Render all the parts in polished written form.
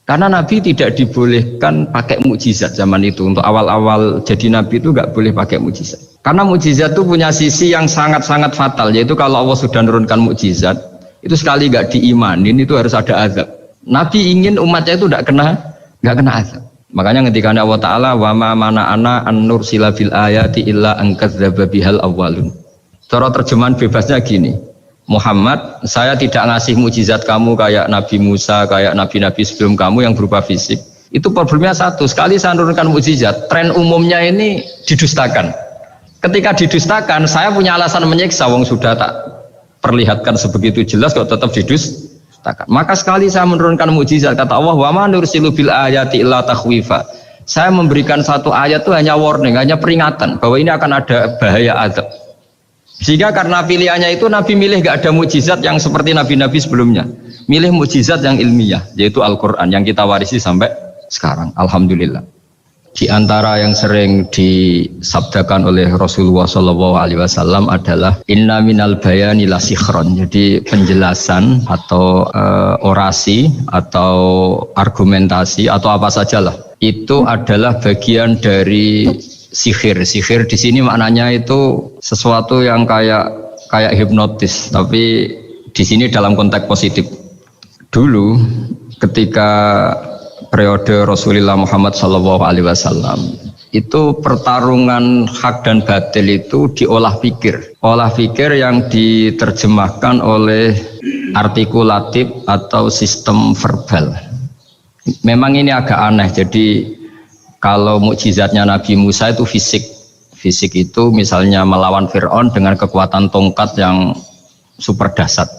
Karena Nabi tidak dibolehkan pakai mukjizat zaman itu. Untuk awal-awal jadi Nabi itu nggak boleh pakai mukjizat. Karena mukjizat itu punya sisi yang sangat-sangat fatal. Yaitu kalau Allah sudah menurunkan mukjizat, itu sekali nggak diimanin itu harus ada azab. Nabi ingin umatnya itu nggak kena azab. Makanya ketika Allah Ta'ala wa ma mana'ana an nursila bil ayati illa an kadzdzaba bihal awwalun. Cara terjemahan bebasnya gini. Muhammad, saya tidak ngasih mukjizat kamu kayak Nabi Musa, kayak nabi-nabi sebelum kamu yang berupa fisik. Itu problemnya satu, sekali saya menurunkan mukjizat, tren umumnya ini didustakan. Ketika didustakan, saya punya alasan menyiksa, wong sudah tak perlihatkan sebegitu jelas kok tetap didustakan. Maka sekali saya menurunkan mukjizat, kata Allah, wa ma nursilu bil ayati illa takhwifa. Saya memberikan satu ayat itu hanya warning, hanya peringatan bahwa ini akan ada bahaya azab. Sehingga karena pilihannya itu Nabi milih gak ada mukjizat yang seperti nabi-nabi sebelumnya, milih mukjizat yang ilmiah, yaitu Al-Quran yang kita warisi sampai sekarang. Alhamdulillah. Di antara yang sering disabdakan oleh Rasulullah SAW adalah inna minal bayani la sikhron. Jadi penjelasan atau orasi atau argumentasi atau apa sajalah itu adalah bagian dari sihir. Sihir di sini maknanya itu sesuatu yang kayak hipnotis, tapi di sini dalam konteks positif. Dulu ketika periode Rasulullah Muhammad SAW itu pertarungan hak dan batil itu diolah pikir. Olah pikir yang diterjemahkan oleh artikulatif atau sistem verbal. Memang ini agak aneh. Jadi kalau mukjizatnya Nabi Musa itu fisik. Fisik itu misalnya melawan Fir'aun dengan kekuatan tongkat yang super dahsyat.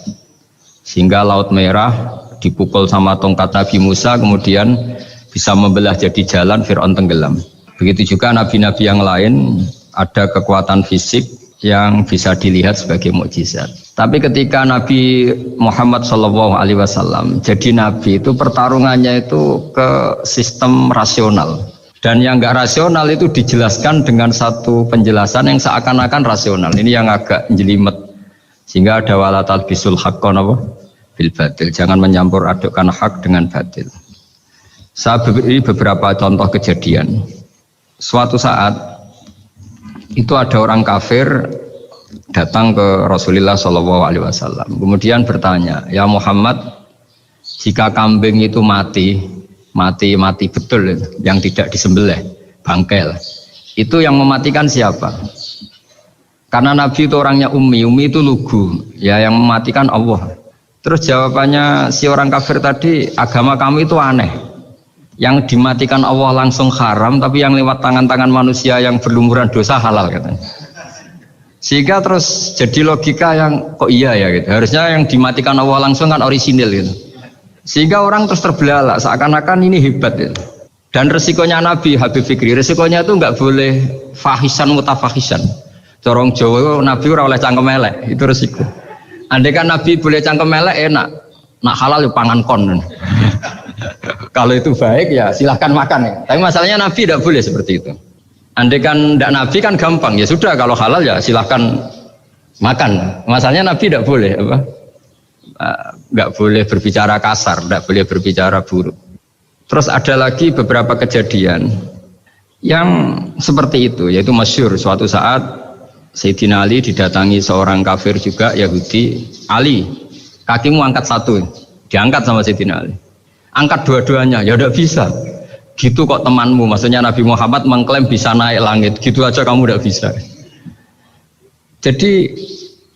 Sehingga Laut Merah dipukul sama tongkat Nabi Musa, kemudian bisa membelah jadi jalan, Fir'aun tenggelam. Begitu juga nabi-nabi yang lain, ada kekuatan fisik yang bisa dilihat sebagai mukjizat. Tapi ketika Nabi Muhammad SAW jadi nabi, itu pertarungannya itu ke sistem rasional. Dan yang enggak rasional itu dijelaskan dengan satu penjelasan yang seakan-akan rasional. Ini yang agak jelimet. Sehingga ada wala talbisul haqqan bil batil. Jangan menyampur adukkan hak dengan batil. Saya beri beberapa contoh kejadian. Suatu saat itu ada orang kafir datang ke Rasulullah SAW. Kemudian bertanya, ya Muhammad, jika kambing itu mati betul, yang tidak disembelih, bangkel, itu yang mematikan siapa? Karena Nabi itu orangnya ummi itu lugu, ya yang mematikan Allah. Terus jawabannya si orang kafir tadi, agama kamu itu aneh, yang dimatikan Allah langsung haram, tapi yang lewat tangan-tangan manusia yang berlumuran dosa halal katanya. Sehingga terus jadi logika yang kok iya ya gitu. Harusnya yang dimatikan Allah langsung kan orisinil gitu. Sehingga orang terus terbelalak seakan-akan ini hebat gitu. Dan resikonya Nabi Habib Fikri, resikonya itu nggak boleh fahisan mutafahisan. Corong Jawa Nabi ora oleh cangkem elek, itu resiko. Andai kan Nabi boleh cangkem elek enak, nak halal ya pangan kon. Kalau itu baik ya silahkan makan ya. Tapi masalahnya Nabi tidak boleh seperti itu. Andai kan tidak Nabi kan gampang, ya sudah kalau halal ya silahkan makan. Masalahnya Nabi tidak boleh apa? Nggak boleh berbicara kasar, nggak boleh berbicara buruk. Terus ada lagi beberapa kejadian yang seperti itu, yaitu masyhur suatu saat Sayyidina Ali didatangi seorang kafir juga Yahudi. Ali, kakimu angkat satu, diangkat sama Sayyidina Ali. Angkat dua-duanya, ya udah bisa. Gitu kok temanmu, maksudnya Nabi Muhammad mengklaim bisa naik langit, gitu aja kamu udah bisa. Jadi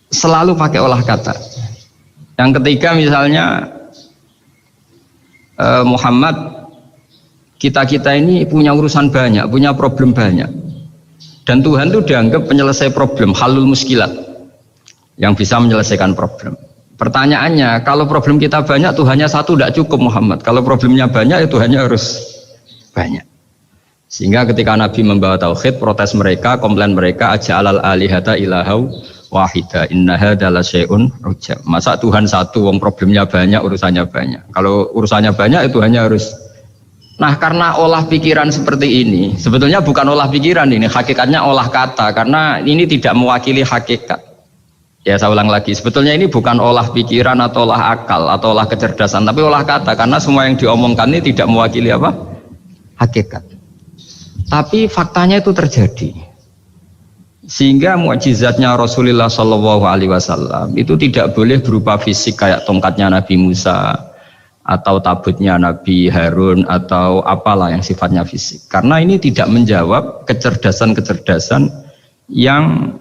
selalu pakai olah kata. Yang ketiga misalnya Muhammad, kita ini punya urusan banyak, punya problem banyak. Dan Tuhan itu dianggap penyelesai problem, halul muskilat, yang bisa menyelesaikan problem. Pertanyaannya, kalau problem kita banyak, Tuhannya satu tidak cukup Muhammad. Kalau problemnya banyak, ya Tuhannya harus banyak. Sehingga ketika Nabi membawa tauhid, protes mereka, komplain mereka, aja'alal alihata ilahau wahida inna hadza la syai'un ujab. Masa Tuhan satu, wong problemnya banyak, urusannya banyak. Kalau urusannya banyak itu hanya harus. Nah, karena olah pikiran seperti ini, sebetulnya bukan olah pikiran ini, hakikatnya olah kata, karena ini tidak mewakili hakikat. Ya saya ulang lagi, sebetulnya ini bukan olah pikiran atau olah akal atau olah kecerdasan, tapi olah kata, karena semua yang diomongkan ini tidak mewakili apa? Hakikat. Tapi faktanya itu terjadi. Sehingga mukjizatnya Rasulullah Shallallahu Alaihi Wasallam itu tidak boleh berupa fisik kayak tongkatnya Nabi Musa atau tabutnya Nabi Harun atau apalah yang sifatnya fisik. Karena ini tidak menjawab kecerdasan-kecerdasan yang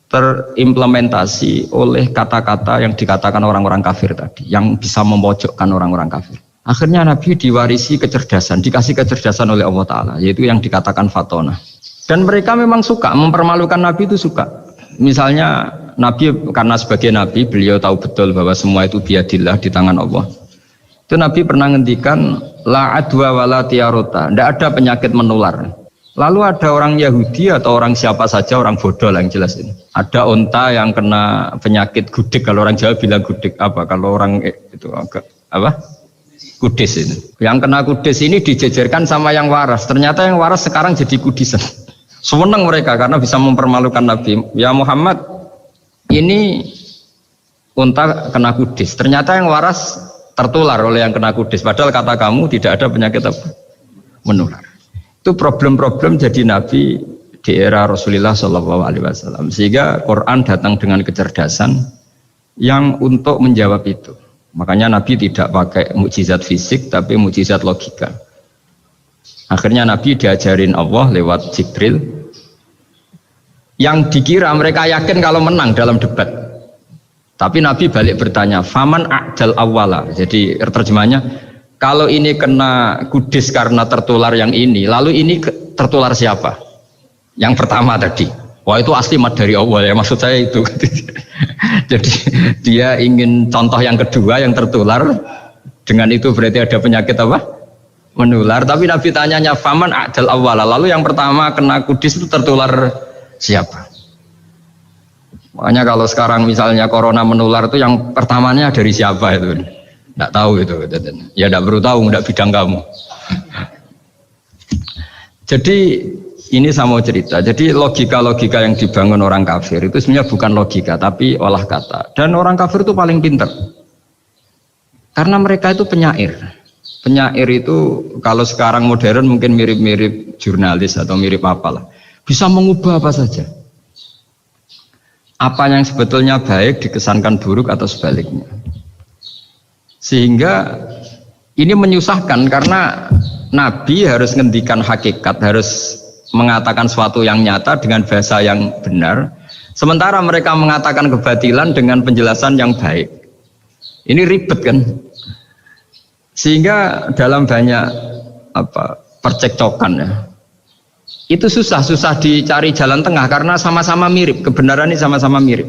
terimplementasi oleh kata-kata yang dikatakan orang-orang kafir tadi, yang bisa memojokkan orang-orang kafir. Akhirnya Nabi diwarisi kecerdasan, dikasih kecerdasan oleh Allah Ta'ala, yaitu yang dikatakan fatona. Dan mereka memang suka, mempermalukan Nabi itu suka. Misalnya Nabi, karena sebagai Nabi, beliau tahu betul bahwa semua itu biadillah, di tangan Allah. Itu Nabi pernah ngendikan, la adwa wala tiarota, tidak ada penyakit menular. Lalu ada orang Yahudi atau orang siapa saja, orang bodoh lah yang jelas ini. Ada unta yang kena penyakit gudik, kalau orang Jawa bilang gudik apa? Kalau orang itu apa? Kudis ini. Yang kena kudis ini dijejerkan sama yang waras. Ternyata yang waras sekarang jadi kudisan. Senang mereka karena bisa mempermalukan Nabi. Ya Muhammad, ini unta kena kudis. Ternyata yang waras tertular oleh yang kena kudis. Padahal kata kamu tidak ada penyakit apa? Menular. Itu problem-problem jadi Nabi di era Rasulullah Shallallahu Alaihi Wasallam, sehingga Quran datang dengan kecerdasan yang untuk menjawab itu. Makanya Nabi tidak pakai mukjizat fisik tapi mukjizat logika. Akhirnya Nabi diajarin Allah lewat Jibril yang dikira mereka yakin kalau menang dalam debat. Tapi Nabi balik bertanya, faman a'dal awwala. Jadi terjemahnya, kalau ini kena kudis karena tertular yang ini, lalu ini tertular siapa? Yang pertama tadi. Wah itu asli mat dari Allah ya, maksud saya itu. Jadi dia ingin contoh yang kedua yang tertular, dengan itu berarti ada penyakit apa? Menular. Tapi Nabi tanyanya faman a'dal awwala, lalu yang pertama kena kudis itu tertular siapa? Makanya kalau sekarang misalnya corona menular itu yang pertamanya dari siapa itu? Tidak tahu itu, ya tidak perlu tahu, tidak bidang kamu. Jadi ini saya mau cerita. Jadi logika-logika yang dibangun orang kafir itu sebenarnya bukan logika, tapi olah kata. Dan orang kafir itu paling pintar, karena mereka itu penyair. Penyair itu kalau sekarang modern mungkin mirip-mirip jurnalis atau mirip apalah. Bisa mengubah apa saja. Apa yang sebetulnya baik dikesankan buruk atau sebaliknya. Sehingga ini menyusahkan karena Nabi harus ngendikan hakikat, harus mengatakan sesuatu yang nyata dengan bahasa yang benar. Sementara mereka mengatakan kebatilan dengan penjelasan yang baik. Ini ribet kan? Sehingga dalam banyak percekcokan ya, itu susah dicari jalan tengah karena sama-sama mirip, kebenaran ini sama-sama mirip.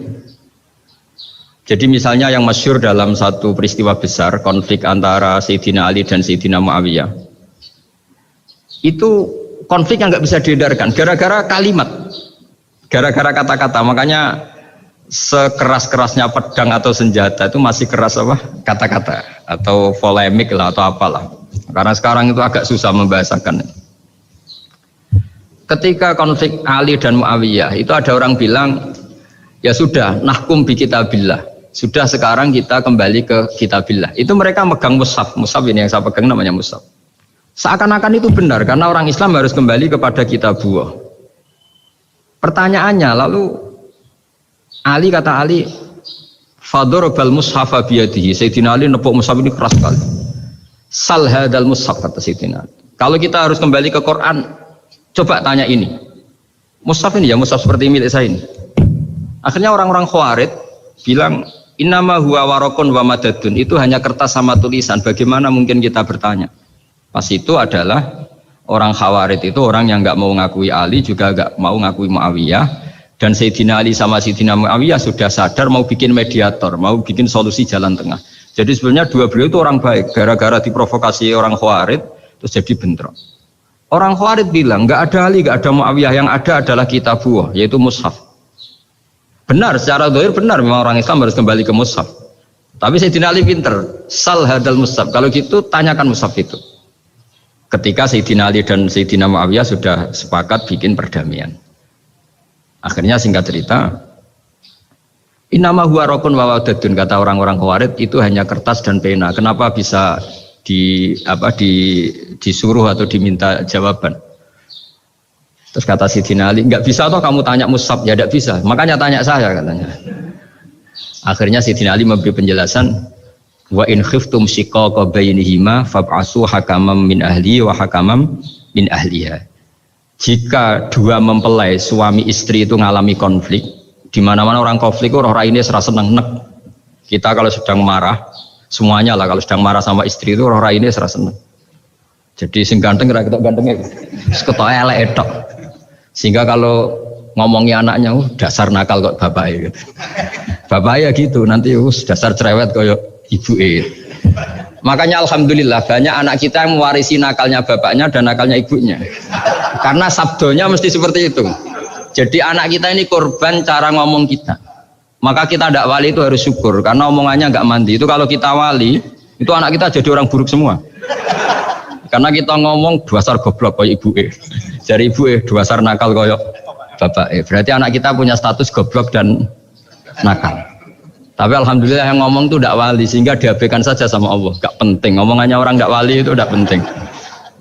Jadi misalnya yang masyhur dalam satu peristiwa besar, konflik antara Sayyidina Ali dan Sayyidina Muawiyah, itu konflik yang nggak bisa dihindarkan gara-gara kalimat, gara-gara kata-kata. Makanya sekeras-kerasnya pedang atau senjata itu masih keras apa? Kata-kata atau polemik lah atau apalah. Karena sekarang itu agak susah membahasakan. Ketika konflik Ali dan Muawiyah itu ada orang bilang, ya sudah, nahkum bi kitabillah. Sudah sekarang kita kembali ke kitabillah. Itu mereka megang mushaf. Mushaf ini yang saya pegang namanya mushaf. Seakan-akan itu benar karena orang Islam harus kembali kepada kitabullah. Pertanyaannya lalu Ali kata Ali, fadorobal mushafa biyadihi. Sayyidina Ali nepuk mushaf ini keras sekali. Sal hadal mushaf kata Sayyidina Ali. Kalau kita harus kembali ke Quran, coba tanya ini. Mushaf ini ya, mushaf seperti milik saya ini. Akhirnya orang-orang Khawarij bilang, innama huwa warokun wa madadun. Itu hanya kertas sama tulisan. Bagaimana mungkin kita bertanya? Pas itu adalah orang Khawarij itu orang yang nggak mau ngakui Ali, juga nggak mau ngakui Muawiyah. Dan Sayyidina Ali sama Sayyidina Muawiyah sudah sadar mau bikin mediator, mau bikin solusi jalan tengah. Jadi sebenarnya dua beliau itu orang baik. Gara-gara diprovokasi orang Khawarij, terus jadi bentrok. Orang Khawarij bilang, nggak ada Ali, nggak ada Muawiyah, yang ada adalah kitabullah, yaitu mushaf. Benar, secara zahir benar, memang orang Islam harus kembali ke mushaf. Tapi Sayyidina Ali pinter, sal hadal mushaf. Kalau gitu tanyakan mushaf itu. Ketika Sayyidina Ali dan Sayyidina Muawiyah sudah sepakat bikin perdamaian. Akhirnya singkat cerita, Innama huwa raqun wa wadadun, kata orang-orang Khawarij itu hanya kertas dan pena. Kenapa bisa disuruh atau diminta jawaban? Terus kata Sidina Ali, enggak bisa toh kamu tanya Mus'ab, ya enggak bisa. Makanya tanya saya katanya. Akhirnya Sidina Ali memberi penjelasan, wa in khiftum shiqaqa bainihima fab'asu hakaman min ahli wa hakaman min ahliha. Jika dua mempelai suami istri itu ngalami konflik, di mana-mana orang konflik orang ini serasa seneng nek. Kita kalau sedang marah, semuanya lah kalau sedang marah sama istri itu orang ini serasa seneng. Jadi sing ganteng kira ketok gantengnya, ketok elek etok. Sehingga kalau ngomongnya anaknya, dasar nakal kok bapaknya gitu. Bapaknya gitu, nanti dasar cerewet koyo ibu Makanya alhamdulillah banyak anak kita yang mewarisi nakalnya bapaknya dan nakalnya ibunya. Karena sabdonya mesti seperti itu. Jadi anak kita ini korban cara ngomong kita. Maka kita tidak wali itu harus syukur karena omongannya nggak mandi. Itu kalau kita wali, itu anak kita jadi orang buruk semua. Karena kita ngomong dasar goblok koyo ibu Jadi ibu dasar nakal koyo bapak Berarti anak kita punya status goblok dan nakal. Tapi alhamdulillah yang ngomong itu tidak wali sehingga diabaikan saja sama Allah. Gak penting. Omongannya orang tidak wali itu tidak penting.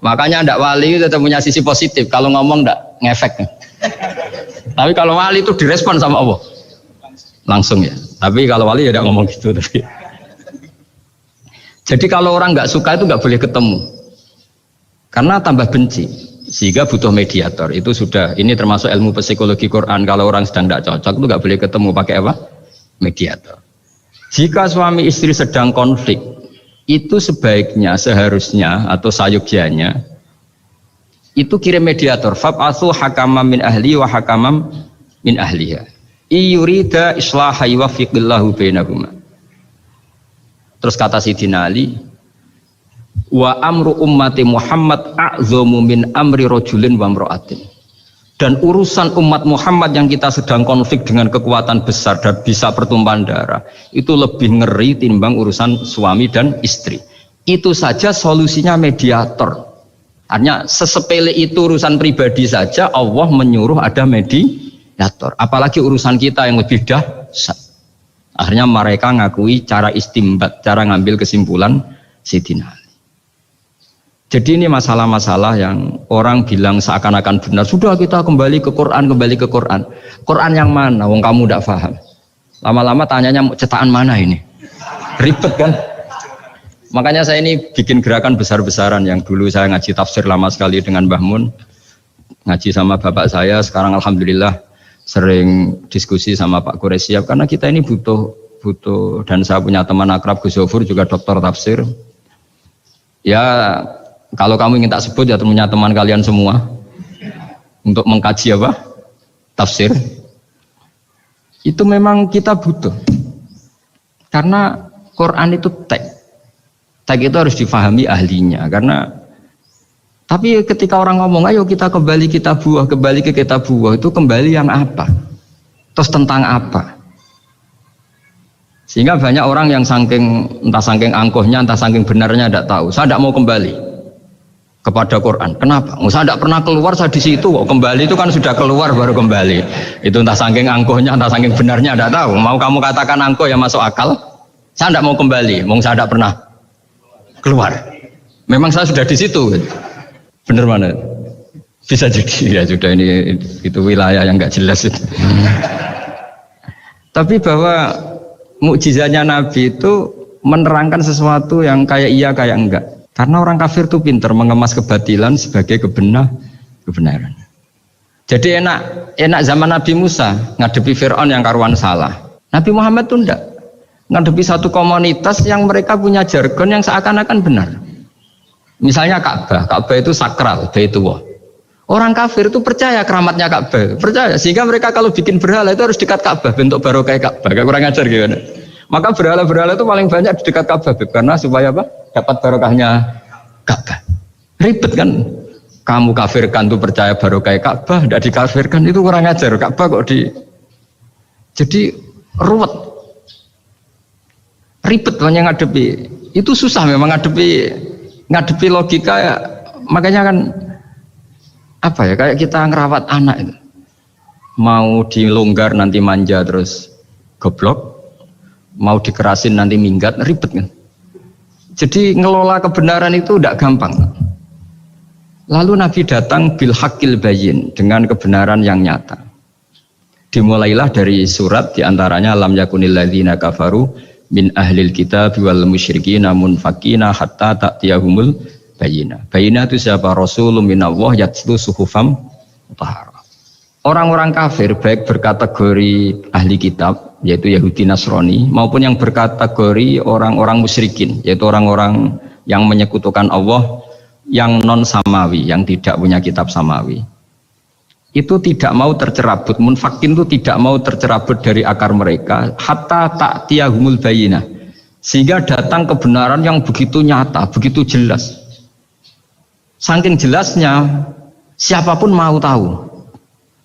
Makanya tidak wali itu tetap punya sisi positif. Kalau ngomong tidak ngefek. Tapi kalau wali itu direspon sama Allah langsung ya. Tapi kalau wali ya tidak ngomong gitu. Tapi. Jadi kalau orang nggak suka itu nggak boleh ketemu. Karena tambah benci. Sehingga butuh mediator. Itu sudah. Ini termasuk ilmu psikologi Quran. Kalau orang sedang tidak cocok itu nggak boleh ketemu pakai apa? Mediator. Jika suami istri sedang konflik, itu sebaiknya, seharusnya atau sayugyanya itu kirim mediator. Fab'atsu hakaman min ahli wa hakaman min ahliha. Iyurida islaha yuwaffiqillahu bainahuma. Terus kata Sidina Ali, wa amru ummati Muhammad a'zamu min amri rajulin wa imra'atin. Dan urusan umat Muhammad yang kita sedang konflik dengan kekuatan besar dan bisa pertumpahan darah itu lebih ngeri timbang urusan suami dan istri. Itu saja solusinya mediator. Artinya sesepele itu urusan pribadi saja Allah menyuruh ada mediator. Apalagi urusan kita yang lebih dahsyat. Akhirnya mereka ngakui cara istimbat, cara ngambil kesimpulan Sidina. Jadi ini masalah-masalah yang orang bilang seakan-akan benar. Sudah kita kembali ke Quran, kembali ke Quran. Quran yang mana? Wong kamu tidak paham. Lama-lama tanyanya cetakan mana ini? Ribet kan? Makanya saya ini bikin gerakan besar-besaran yang dulu saya ngaji tafsir lama sekali dengan Mbah Mun. Ngaji sama bapak saya, sekarang alhamdulillah sering diskusi sama Pak Quraisyab. Karena kita ini butuh dan saya punya teman akrab Gus Zofur juga doktor tafsir. Ya kalau kamu ingin tak sebut ya punya teman kalian semua untuk mengkaji apa? Tafsir. Itu memang kita butuh. Karena Quran itu teks. Teks itu harus difahami ahlinya. Karena tapi ketika orang ngomong ayo kita kembali kitab buah, kembali ke kitab buah, itu kembali yang apa? Terus tentang apa? Sehingga banyak orang yang entah saking angkuhnya, entah saking benarnya tidak tahu. Saya tidak mau kembali kepada Quran. Kenapa? Saya tidak pernah keluar, saya di situ. Kembali itu kan sudah keluar baru kembali. Itu entah saking angkuhnya, entah saking benarnya tidak tahu. Mau kamu katakan angkuh ya masuk akal. Saya tidak mau kembali. Saya tidak pernah keluar. Memang saya sudah di situ. Benar mana? Bisa jadi ya sudah ini itu wilayah yang nggak jelas itu. Tapi bahwa mukjizatnya Nabi itu menerangkan sesuatu yang kayak iya kayak enggak. Karena orang kafir itu pintar mengemas kebatilan sebagai kebenaran. Jadi enak zaman Nabi Musa ngadepi Fir'aun yang karuan salah. Nabi Muhammad itu enggak. Ngadepi satu komunitas yang mereka punya jargon yang seakan-akan benar. Misalnya Ka'bah itu sakral, Baitullah. Orang kafir itu percaya keramatnya Ka'bah, percaya sehingga mereka kalau bikin berhala itu harus dekat Ka'bah, bentuk barokah Ka'bah. Gak kurang ajar gimana? Maka berhala-berhala itu paling banyak di dekat Ka'bah karena supaya apa? Dapat barokahnya Ka'bah. Ribet kan? Kamu kafirkan tuh percaya barokah Ka'bah, tidak dikafirkan itu kurang ajar. Ka'bah kok jadi ruwet. Ribet banyak ngadepi. Itu susah memang ngadepi logika ya. Makanya kan apa ya, kayak kita ngerawat anak itu. Mau dilonggar nanti manja terus goblok, mau dikerasin nanti minggat, ribet kan. Jadi ngelola kebenaran itu tidak gampang. Lalu Nabi datang bil haqqil bayyin, dengan kebenaran yang nyata. Dimulailah dari surat diantaranya lam yakunil ladzina kafaru min ahlil kitab wal musyrikin munfakina hatta ta'tiyahumul bayyinah. Bayyinah itu siapa? Rasulun minallah yatlu suhufam mutahharah. Orang-orang kafir baik berkategori ahli kitab yaitu Yahudi Nasrani maupun yang berkategori orang-orang musyrikin yaitu orang-orang yang menyekutukan Allah yang non samawi, yang tidak punya kitab samawi. Itu tidak mau tercerabut, munfakin itu tidak mau tercerabut dari akar mereka hatta ta'tiyahumul bayyinah. Sehingga datang kebenaran yang begitu nyata, begitu jelas. Saking jelasnya siapapun mau tahu.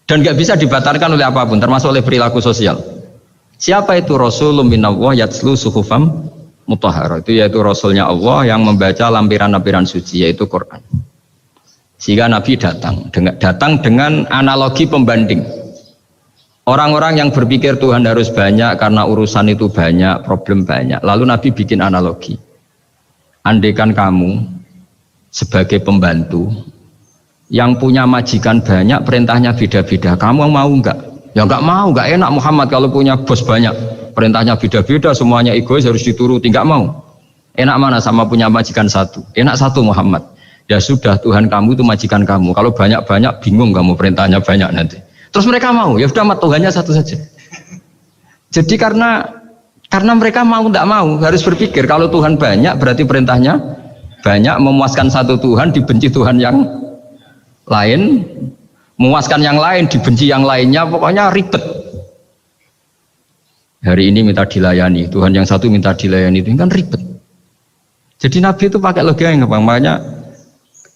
Dan nggak bisa dibatalkan oleh apapun, termasuk oleh perilaku sosial. Siapa itu? Rasulun minallah yatslu suhufam mutahharah. Itu yaitu Rasulnya Allah yang membaca lampiran-lampiran suci, yaitu Quran. Sehingga Nabi datang dengan analogi pembanding. Orang-orang yang berpikir Tuhan harus banyak karena urusan itu banyak, problem banyak. Lalu Nabi bikin analogi. Andaikan kamu sebagai pembantu yang punya majikan banyak, perintahnya beda-beda, kamu mau enggak? Ya enggak mau, enggak enak Muhammad kalau punya bos banyak, perintahnya beda-beda, semuanya egois harus dituruti, enggak mau. Enak mana sama punya majikan satu? Enak satu Muhammad. Ya sudah, Tuhan kamu itu majikan kamu, kalau banyak-banyak bingung kamu perintahnya banyak nanti. Terus mereka mau, ya sudah Tuhannya satu saja. Jadi karena mereka mau enggak mau, harus berpikir kalau Tuhan banyak berarti perintahnya banyak, memuaskan satu Tuhan dibenci Tuhan yang lain, memuaskan yang lain dibenci yang lainnya, pokoknya ribet. Hari ini minta dilayani, Tuhan yang satu minta dilayani, itu kan ribet. Jadi Nabi itu pakai logika yang gampang. Makanya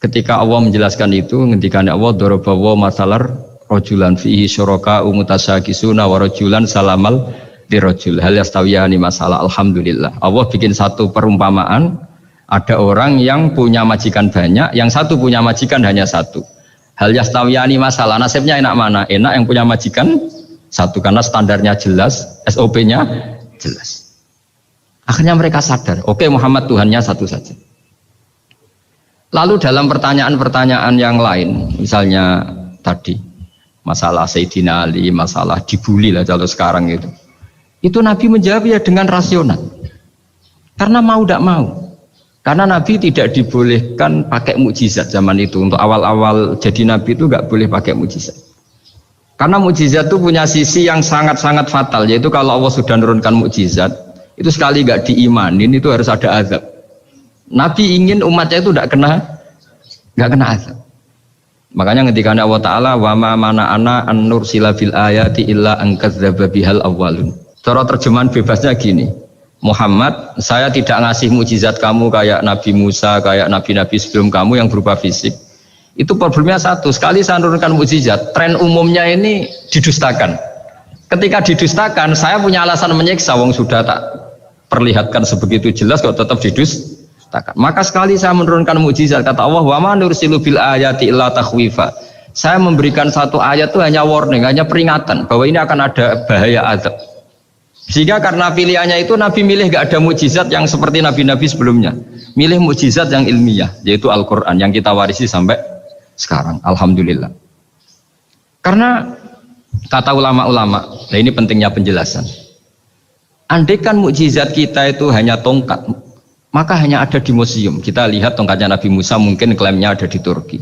ketika Allah menjelaskan itu, ketika Allah dorobawa masalar rojulan fihi syuraka umutasyagisuna wa rojulan salamal di rojul hal yastawiyani masalah. Alhamdulillah Allah bikin satu perumpamaan, ada orang yang punya majikan banyak, yang satu punya majikan hanya satu. Hal yastawiyani masalah, nasibnya enak mana? Enak yang punya majikan satu karena standarnya jelas, SOP-nya jelas. Akhirnya mereka sadar, oke, Muhammad Tuhannya satu saja. Lalu dalam pertanyaan-pertanyaan yang lain, misalnya tadi masalah Sayyidina Ali, masalah dibully lah kalau sekarang itu Nabi menjawab ya dengan rasional. Karena mau tidak mau. Karena Nabi tidak dibolehkan pakai mukjizat zaman itu. Untuk awal-awal jadi Nabi itu nggak boleh pakai mukjizat. Karena mukjizat itu punya sisi yang sangat-sangat fatal, yaitu kalau Allah sudah menurunkan mukjizat, itu sekali nggak diimanin itu harus ada azab. Nabi ingin umatnya itu nggak kena azab. Makanya ketika Allah Ta'ala wa ma mana ana an nursila bil ayati illa an kadzdzaba bihal awwalun. Cara terjemahan bebasnya gini. Muhammad, saya tidak ngasih mukjizat kamu kayak Nabi Musa, kayak nabi-nabi sebelum kamu yang berupa fisik. Itu problemnya satu, sekali saya menurunkan mukjizat, tren umumnya ini didustakan. Ketika didustakan, saya punya alasan menyiksa, wong sudah tak perlihatkan sebegitu jelas kok tetap didustakan. Maka sekali saya menurunkan mukjizat, kata Allah, wa ma nursilu bil ayati illa takhwifa. Saya memberikan satu ayat itu hanya warning, hanya peringatan bahwa ini akan ada bahaya azab. Sehingga karena pilihannya itu Nabi milih gak ada mukjizat yang seperti nabi-nabi sebelumnya, milih mukjizat yang ilmiah, yaitu Al-Quran yang kita warisi sampai sekarang. Alhamdulillah. Karena kata ulama-ulama, nah ini pentingnya penjelasan. Andaikan mukjizat kita itu hanya tongkat, maka hanya ada di museum. Kita lihat tongkatnya Nabi Musa, mungkin klaimnya ada di Turki.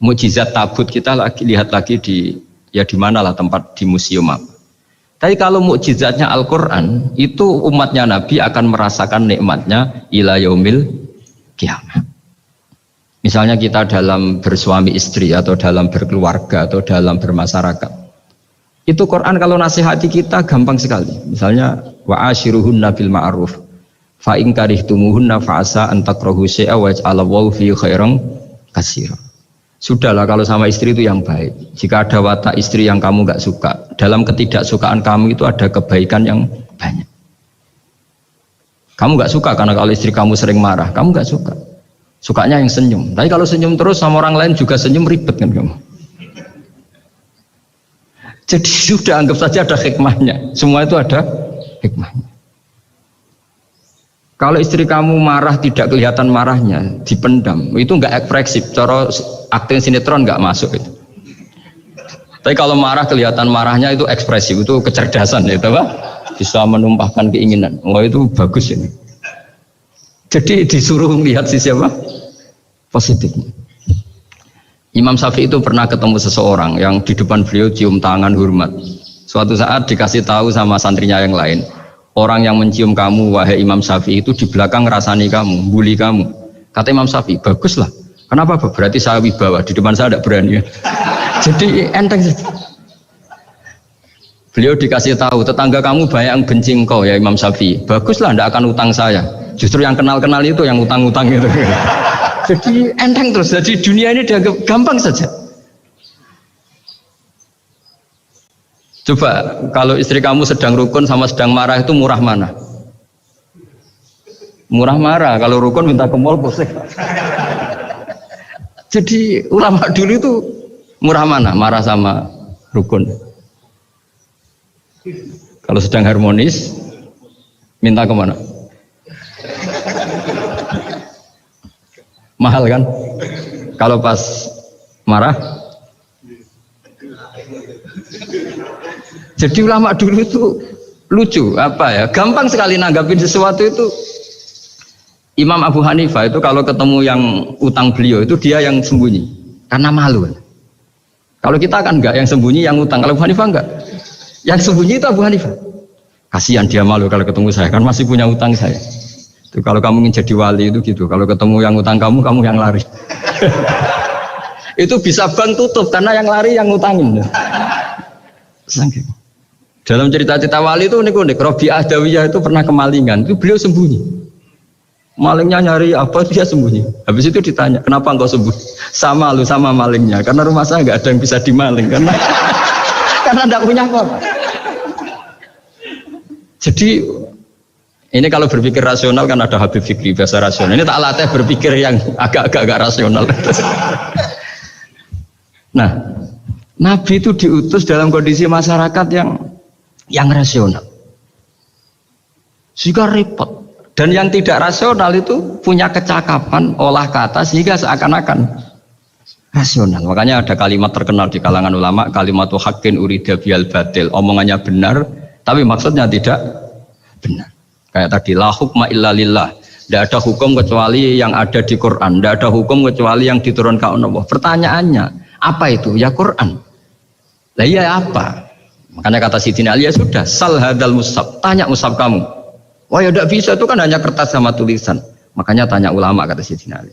Mukjizat tabut kita lihat lagi di mana lah tempat di museum apa. Tapi kalau mukjizatnya Al-Quran, itu umatnya Nabi akan merasakan nikmatnya ila yaumil kiamat. Misalnya kita dalam bersuami istri atau dalam berkeluarga atau dalam bermasyarakat. Itu Quran kalau nasihati kita gampang sekali. Misalnya wa ashiruhunna bil ma'ruf fa in karihtumuhunna fa asa an takrahu syai'a wa yaj'alallahu fi khairan katsira. Sudahlah kalau sama istri itu yang baik. Jika ada watak istri yang kamu nggak suka, dalam ketidaksukaan kamu itu ada kebaikan yang banyak. Kamu nggak suka karena kalau istri kamu sering marah, kamu nggak suka. Sukanya yang senyum. Tapi kalau senyum terus sama orang lain juga senyum, ribet kan kamu. Jadi sudah anggap saja ada hikmahnya. Semua itu ada hikmahnya. Kalau istri kamu marah tidak kelihatan marahnya, dipendam, itu enggak ekspresif. Cara akting sinetron enggak masuk itu. Tapi kalau marah kelihatan marahnya itu ekspresif, itu kecerdasan ya, Pak. Bisa menumpahkan keinginan. Wah itu bagus ini. Jadi disuruh lihat sisi apa? Positifnya. Imam Syafi'i itu pernah ketemu seseorang yang di depan beliau cium tangan hormat. Suatu saat dikasih tahu sama santrinya yang lain, orang yang mencium kamu wahai Imam Syafi'i itu di belakang ngerasani kamu, bully kamu. Kata Imam Syafi'i, baguslah. Kenapa? Berarti saya wibawa, di depan saya tidak berani. Jadi enteng saja. Beliau dikasih tahu, tetangga kamu banyak yang benci engkau ya Imam Syafi'i. Baguslah, tidak akan utang saya. Justru yang kenal-kenal itu yang utang-utang itu. Jadi enteng terus. Jadi dunia ini dianggap gampang saja. Coba kalau istri kamu sedang rukun sama sedang marah itu murah mana? Murah marah. Kalau rukun minta ke mall pusing. Jadi ulama dulu itu murah mana? Marah sama rukun. Kalau sedang harmonis minta kemana? Mahal kan? Kalau pas marah? Jadi ulama dulu itu lucu, apa ya? Gampang sekali nanggapin sesuatu itu. Imam Abu Hanifah itu kalau ketemu yang utang beliau itu dia yang sembunyi karena malu. Kalau kita kan enggak yang sembunyi yang utang. Kalau Abu Hanifah enggak. Yang sembunyi itu Abu Hanifah. Kasihan dia malu kalau ketemu saya kan masih punya utang saya. Itu kalau kamu ingin jadi wali itu gitu. Kalau ketemu yang utang kamu yang lari. Itu bisa bank tutup karena yang lari yang ngutangin. Dalam cerita-cerita wali itu unik-unik. Robi'ah Adawiyah itu pernah kemalingan. Itu beliau sembunyi. Malingnya nyari apa dia sembunyi. Habis itu ditanya, kenapa engkau sembunyi? Sama lu sama malingnya. Karena rumah saya nggak ada yang bisa dimaling karena tidak punya apa-apa. Jadi ini kalau berpikir rasional kan ada Habib Fikri bahasa rasional. Ini tak latih berpikir yang agak-agak rasional. Nah, Nabi itu diutus dalam kondisi masyarakat yang rasional. Sehingga repot. Dan yang tidak rasional itu punya kecakapan olah kata sehingga seakan-akan rasional. Makanya ada kalimat terkenal di kalangan ulama, kalimatu haqqin urida bihal batil. Omongannya benar, tapi maksudnya tidak benar. Kayak tadi, la hukma illa lillah. Tidak ada hukum kecuali yang ada di Quran. Tidak ada hukum kecuali yang diturunkan Allah. Pertanyaannya, apa itu? Ya Quran. Lah iya apa? Makanya kata Sidina Ali, ya sudah, sal hadal mushaf. Tanya mushaf kamu. Wah ya tidak bisa, itu kan hanya kertas sama tulisan. Makanya tanya ulama, kata Sidina Ali.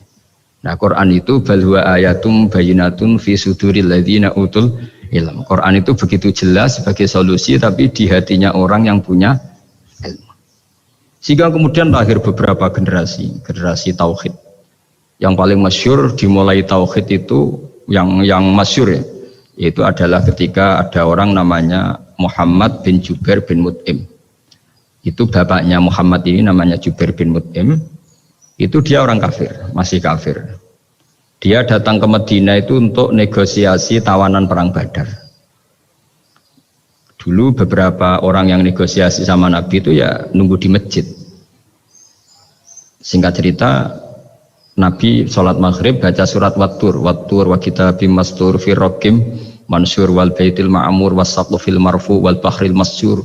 Nah Quran itu bal huwa ayatum bayinatun fi suduril ladzina utul ilm. Quran itu begitu jelas sebagai solusi, tapi di hatinya orang yang punya ilmu. Sehingga kemudian lahir beberapa generasi tauhid. Yang paling masyhur dimulai tauhid itu yang masyhur ya, yaitu adalah ketika ada orang namanya Muhammad bin Jubair bin Mut'im. Itu bapaknya Muhammad ini namanya Jubair bin Mut'im. Itu dia orang kafir, masih kafir. Dia datang ke Madinah itu untuk negosiasi tawanan perang Badar. Dulu beberapa orang yang negosiasi sama Nabi itu ya nunggu di masjid. Singkat cerita, Nabi sholat maghrib baca surat Wattur wa kitabim mastur fi raqim mansur wal baitil ma'mur was-saqfu fil marfu wal bahril masyur.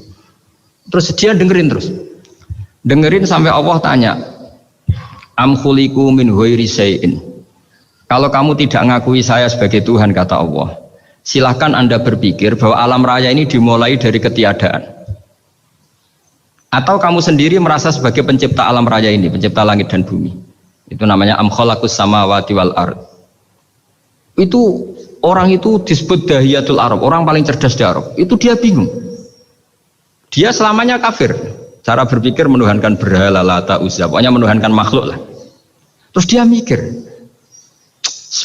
Terus dia dengerin sampai Allah tanya, am khuliqu min ghairi syai'in. Kalau kamu tidak ngakui saya sebagai Tuhan, kata Allah, silahkan Anda berpikir bahwa alam raya ini dimulai dari ketiadaan. Atau kamu sendiri merasa sebagai pencipta alam raya ini, pencipta langit dan bumi. Itu namanya am khalaqus samawati wal ard. Itu orang itu disebut dahiyatul Arab, orang paling cerdas di Arab. Itu dia bingung. Dia selamanya kafir. Cara berpikir menuhankan berhala, Lata, Uzza, pokoknya menuhankan makhluk lah. Terus dia mikir,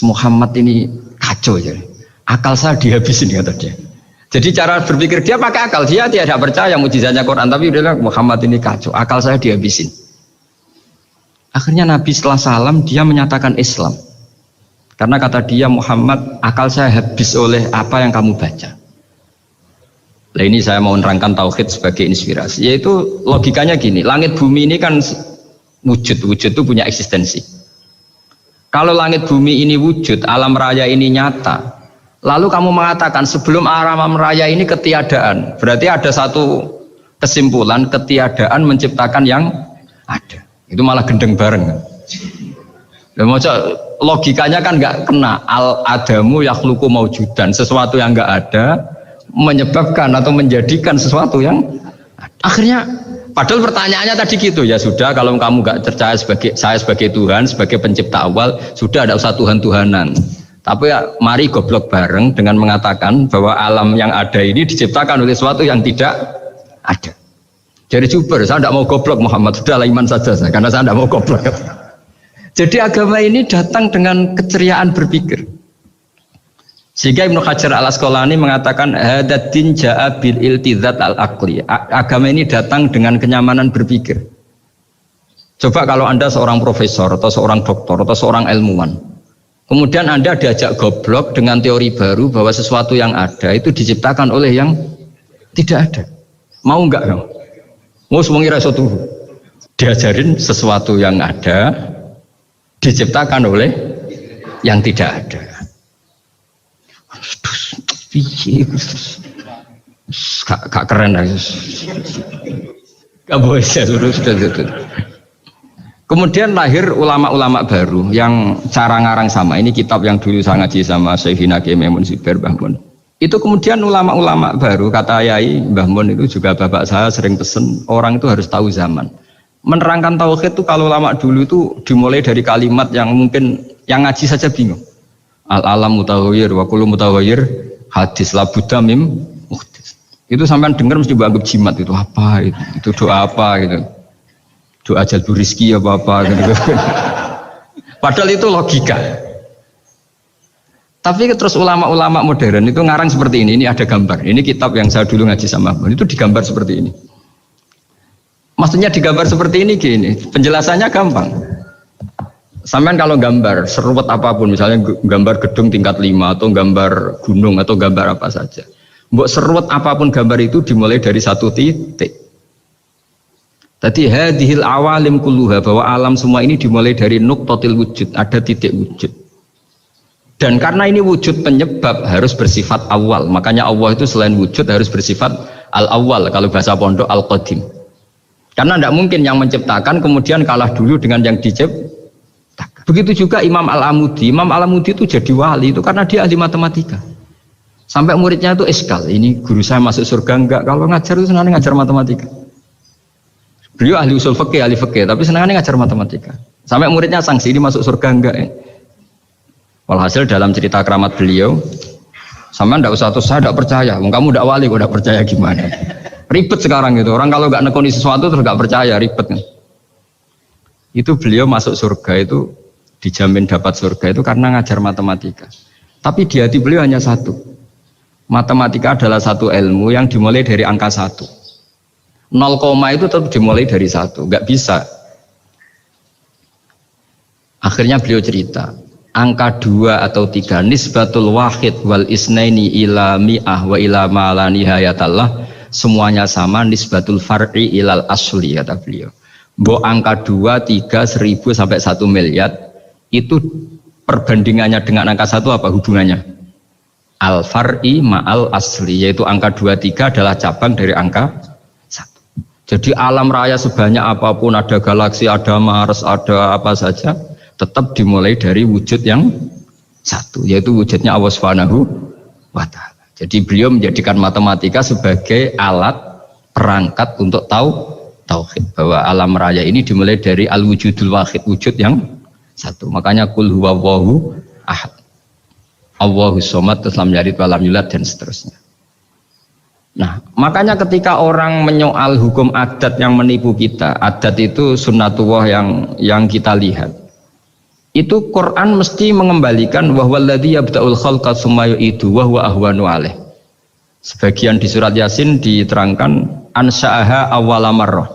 Muhammad ini kacau ya. Akal saya dihabisin, kata dia. Jadi cara berpikir dia pakai akal. Dia tidak percaya mukjizatnya Quran, tapi dia bilang Muhammad ini kacau. Akal saya dihabisin. Akhirnya Nabi setelah salam dia menyatakan Islam. Karena kata dia, Muhammad, akal saya habis oleh apa yang kamu baca. Nah ini saya mau menerangkan tauhid sebagai inspirasi. Yaitu logikanya gini, langit bumi ini kan wujud itu punya eksistensi. Kalau langit bumi ini wujud, alam raya ini nyata, lalu kamu mengatakan sebelum alam raya ini ketiadaan, berarti ada satu kesimpulan ketiadaan menciptakan yang ada. Itu malah gendeng bareng. Logikanya kan nggak kena. Al-adamu yakhluqu maujudan, sesuatu yang nggak ada menyebabkan atau menjadikan sesuatu yang ada. Akhirnya padahal pertanyaannya tadi gitu, ya sudah kalau kamu nggak percaya saya sebagai Tuhan, sebagai pencipta awal, sudah ada usah Tuhan-Tuhanan. Tapi ya, mari goblok bareng dengan mengatakan bahwa alam yang ada ini diciptakan oleh sesuatu yang tidak ada. Jadi Juber, saya tidak mau goblok Muhammad, sudah iman saja saya, karena saya tidak mau goblok. Jadi agama ini datang dengan keceriaan berpikir. Sehingga Ibnu Hajar al-Asqalani mengatakan hadatin ja'a bil iltizat al-aqli. Agama ini datang dengan kenyamanan berpikir. Coba kalau Anda seorang profesor atau seorang doktor atau seorang ilmuwan, kemudian Anda diajak goblok dengan teori baru bahwa sesuatu yang ada itu diciptakan oleh yang tidak ada. Mau enggak kamu? Mau semuanya iso tuh. Diajarin sesuatu yang ada diciptakan oleh yang tidak ada. Gak keren lah. Gak boleh sudah. Kemudian lahir ulama-ulama baru yang cara ngarang sama. Ini kitab yang dulu saya ngaji sama Syekhina Kiai Maimun Zubair Mbah Mun. Itu kemudian ulama-ulama baru, kata Yai Mbah Mun itu juga bapak saya sering pesen, orang itu harus tahu zaman. Menerangkan tauhid itu kalau ulama dulu itu dimulai dari kalimat yang mungkin yang ngaji saja bingung. Al-alam mutawayir wa kullu mutawayir hadis la budda mim muhdis. Itu sampean dengar mesti anggap jimat, itu apa itu doa apa gitu. Doa jalbu rizki apa gitu. Padahal itu logika. Tapi terus ulama-ulama modern itu ngarang seperti ini ada gambar. Ini kitab yang saya dulu ngaji sama Mbak, itu digambar seperti ini. Maksudnya digambar seperti ini gini, penjelasannya gampang. Sampean kalau gambar seruat apapun, misalnya gambar gedung tingkat 5 atau gambar gunung atau gambar apa saja, mbok seruat apapun gambar itu dimulai dari satu titik. Tadi hadhil awalim kulluha, bahwa alam semua ini dimulai dari nuqtatil wujud, ada titik wujud. Dan karena ini wujud penyebab harus bersifat awal, makanya Allah itu selain wujud harus bersifat al-awwal, kalau bahasa pondok al-qadim. Karena tidak mungkin yang menciptakan kemudian kalah dulu dengan yang diciptakan. Begitu juga Imam Al-Amudi. Imam Al-Amudi itu jadi wali itu karena dia ahli matematika. Sampai muridnya itu eskal, ini guru saya masuk surga enggak? Kalau ngajar itu senangnya ngajar matematika. Beliau ahli usul fikih, ahli fikih, tapi senangnya ngajar matematika. Sampai muridnya sanksi, ini masuk surga enggak ya? Walhasil dalam cerita keramat beliau, sama ndak usah terus saya tidak percaya, kamu tidak wali, kok tidak percaya gimana? Ribet sekarang itu, orang kalau nggak nekuni sesuatu terus nggak percaya, ribet kan? Itu beliau masuk surga itu dijamin dapat surga itu karena ngajar matematika. Tapi di hati beliau hanya satu, matematika adalah satu ilmu yang dimulai dari angka 1. 0, itu tetap dimulai dari 1, nggak bisa. Akhirnya beliau cerita, angka 2 atau 3 nisbatul wahid wal isnaini ila mi'ah wa ila ma la nihayatallah, semuanya sama, nisbatul far'i ilal asli, kata beliau. Mbok angka 2, 3, 1000 sampai 1 miliar itu perbandingannya dengan angka 1 apa hubungannya? Al far'i ma'al asli, yaitu angka 2, 3 adalah cabang dari angka 1. Jadi alam raya sebanyak apapun, ada galaksi, ada Mars, ada apa saja, tetap dimulai dari wujud yang 1, yaitu wujudnya Allah Subhanahu wa ta'ala. Jadi beliau menjadikan matematika sebagai alat perangkat untuk tahu tauhid, bahwa alam raya ini dimulai dari al-wujudul wahid, wujud yang 1. Makanya kul huwallahu ahad, Allahus somad, lam yalid walam yulad, dan seterusnya. Nah, makanya ketika orang menyoal hukum adat yang menipu kita, adat itu sunnatullah yang kita lihat, itu Quran mesti mengembalikan wahwalladzi yabda'ul khalqa tsumma yu'idu wa huwa ahwanu alaih. Sebagian di surat Yasin diterangkan ansha'aha awwala marrah.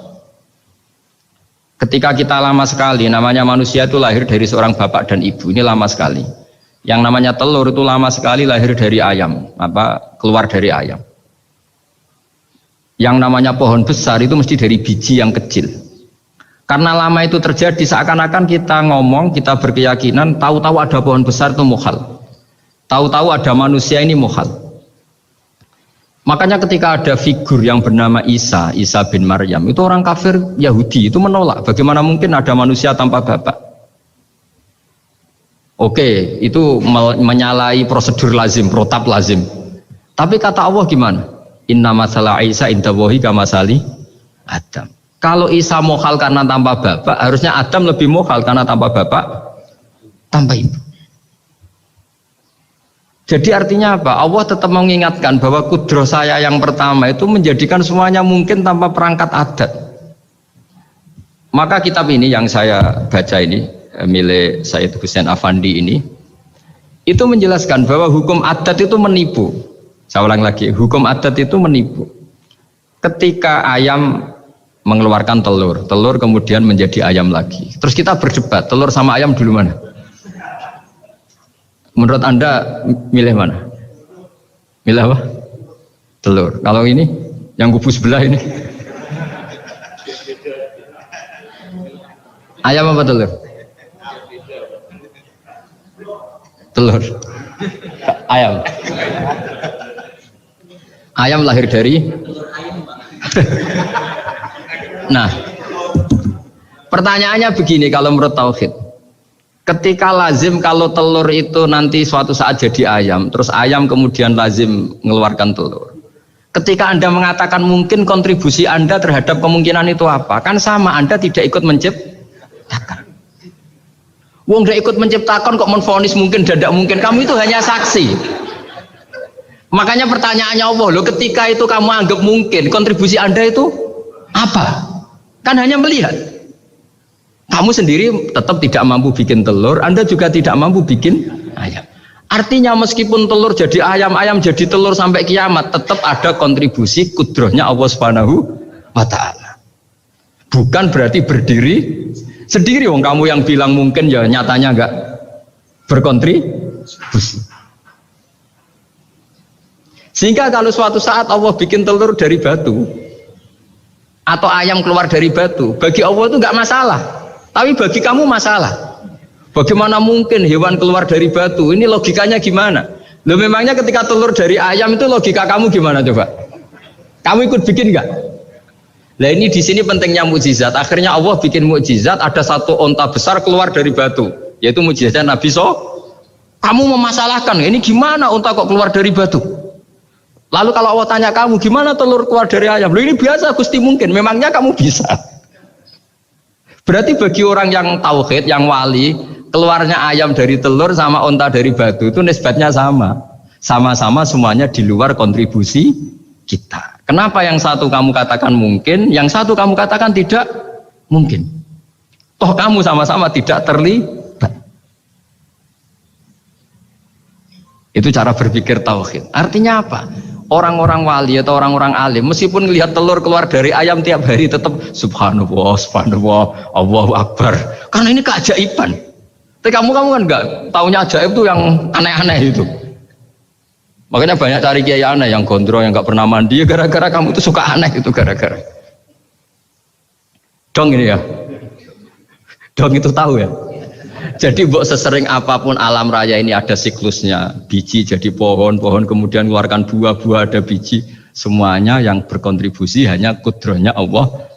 Ketika kita lama sekali, namanya manusia itu lahir dari seorang bapak dan ibu, ini lama sekali. Yang namanya telur itu lama sekali lahir dari ayam, keluar dari ayam. Yang namanya pohon besar itu mesti dari biji yang kecil. Karena lama itu terjadi seakan-akan kita ngomong, kita berkeyakinan tahu-tahu ada pohon besar itu mukhal. Tahu-tahu ada manusia ini mukhal. Makanya ketika ada figur yang bernama Isa bin Maryam, itu orang kafir Yahudi itu menolak. Bagaimana mungkin ada manusia tanpa bapak? Oke, itu menyalahi prosedur lazim, protap lazim. Tapi kata Allah gimana? Inna masalah Isa indallahi kamasali Adam. Kalau Isa mukhal karena tanpa bapak, harusnya Adam lebih mukhal karena tanpa bapak, tanpa ibu. Jadi artinya apa? Allah tetap mengingatkan bahwa kudroh saya yang pertama itu menjadikan semuanya mungkin tanpa perangkat adat. Maka kitab ini yang saya baca ini, milik Sayyid Husain Afandi ini, itu menjelaskan bahwa hukum adat itu menipu. Saya ulang lagi, hukum adat itu menipu. Ketika ayam mengeluarkan telur, telur kemudian menjadi ayam lagi. Terus kita berdebat, telur sama ayam dulu mana? Menurut Anda milih mana? Milih apa? Telur. Kalau ini, yang kubu sebelah ini. Ayam apa telur? Telur. Ayam. Ayam lahir dari. Nah, pertanyaannya begini kalau menurut tauhid. Ketika lazim kalau telur itu nanti suatu saat jadi ayam, terus ayam kemudian lazim mengeluarkan telur. Ketika Anda mengatakan mungkin kontribusi Anda terhadap kemungkinan itu apa? Kan sama, Anda tidak ikut menciptakan. Wong tidak ikut menciptakan kok menvonis mungkin dan tidak mungkin. Kamu itu hanya saksi. Makanya pertanyaannya Allah, loh ketika itu kamu anggap mungkin, kontribusi Anda itu apa? Kan hanya melihat. Kamu sendiri tetap tidak mampu bikin telur, Anda juga tidak mampu bikin ayam. Artinya meskipun telur jadi ayam, ayam jadi telur sampai kiamat, tetap ada kontribusi kudrohnya Allah Subhanahu wa Ta'ala. Bukan berarti berdiri sendiri. Wong kamu yang bilang mungkin ya nyatanya enggak berkontribusi. Sehingga kalau suatu saat Allah bikin telur dari batu atau ayam keluar dari batu, bagi Allah itu enggak masalah. Tapi bagi kamu masalah. Bagaimana mungkin hewan keluar dari batu? Ini logikanya gimana? Loh memangnya ketika telur dari ayam itu logika kamu gimana coba? Kamu ikut bikin nggak? Nah ini di sini pentingnya mukjizat. Akhirnya Allah bikin mukjizat, ada satu onta besar keluar dari batu, yaitu mukjizat Nabi So. Kamu memasalahkan, ini gimana onta kok keluar dari batu? Lalu kalau Allah tanya kamu, gimana telur keluar dari ayam? Loh ini biasa Gusti mungkin, memangnya kamu bisa? Berarti bagi orang yang tauhid, yang wali, keluarnya ayam dari telur sama onta dari batu itu nisbatnya sama. Sama-sama semuanya di luar kontribusi kita. Kenapa yang satu kamu katakan mungkin, yang satu kamu katakan tidak mungkin? Toh kamu sama-sama tidak terlibat. Itu cara berpikir tauhid. Artinya apa? Orang-orang wali atau orang-orang alim meskipun melihat telur keluar dari ayam tiap hari tetap subhanallah, subhanallah, Allahu Akbar. Karena ini keajaiban. Tapi kamu kan enggak taunya ajaib itu yang aneh-aneh itu. Makanya banyak cari kiai aneh yang gondrong, yang enggak pernah mandi gara-gara kamu itu suka aneh itu gara-gara. Dong ini ya. Dong itu tahu ya. Jadi buat sesering apapun alam raya ini ada siklusnya, biji jadi pohon, pohon kemudian keluarkan buah, buah ada biji, semuanya yang berkontribusi hanya kudrohnya Allah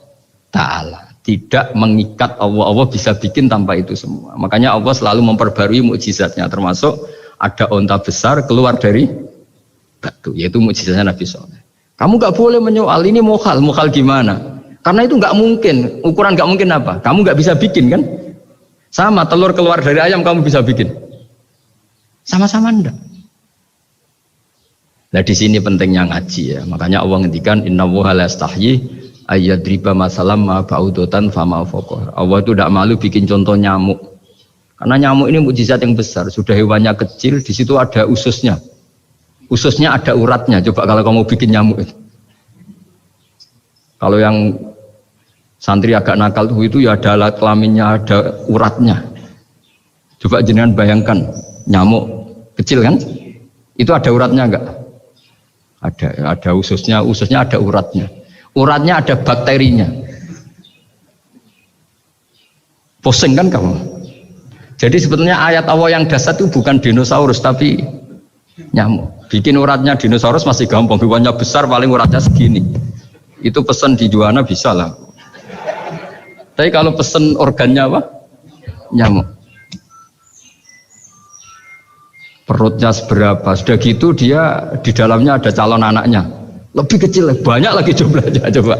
Ta'ala. Tidak mengikat Allah, Allah bisa bikin tanpa itu semua. Makanya Allah selalu memperbarui mukjizatnya, termasuk ada onta besar keluar dari batu, yaitu mukjizatnya Nabi Soleh. Kamu gak boleh menyoal ini mukhal gimana? Karena itu gak mungkin, ukuran gak mungkin apa? Kamu gak bisa bikin kan? Sama telur keluar dari ayam kamu bisa bikin, sama-sama enggak. Nah di sini pentingnya ngaji ya. Makanya Allah ngendikan innallaha la yastahyi ayyadriba masalam ma ba'udatan fama fawqah. Allah itu tidak malu bikin contoh nyamuk. Karena nyamuk ini mukjizat yang besar. Sudah hewannya kecil, di situ ada ususnya. Ususnya ada uratnya. Coba kalau kamu bikin nyamuk itu. Kalau yang santri agak nakal itu ya ada alat kelaminnya, ada uratnya. Coba jenengan bayangkan nyamuk kecil kan? Itu ada uratnya enggak? Ada ususnya ada uratnya. uratnya ada bakterinya. Pusing kan kamu? Jadi sebetulnya ayat Allah yang dasar itu bukan dinosaurus tapi nyamuk. Bikin uratnya dinosaurus masih gampang, hewannya besar paling uratnya segini. Itu pesen di Juwana bisa lah. Tapi kalau pesen organnya apa? Nyamuk. Perutnya seberapa? Sudah gitu dia di dalamnya ada calon anaknya. Lebih kecil, banyak lagi jumlahnya coba.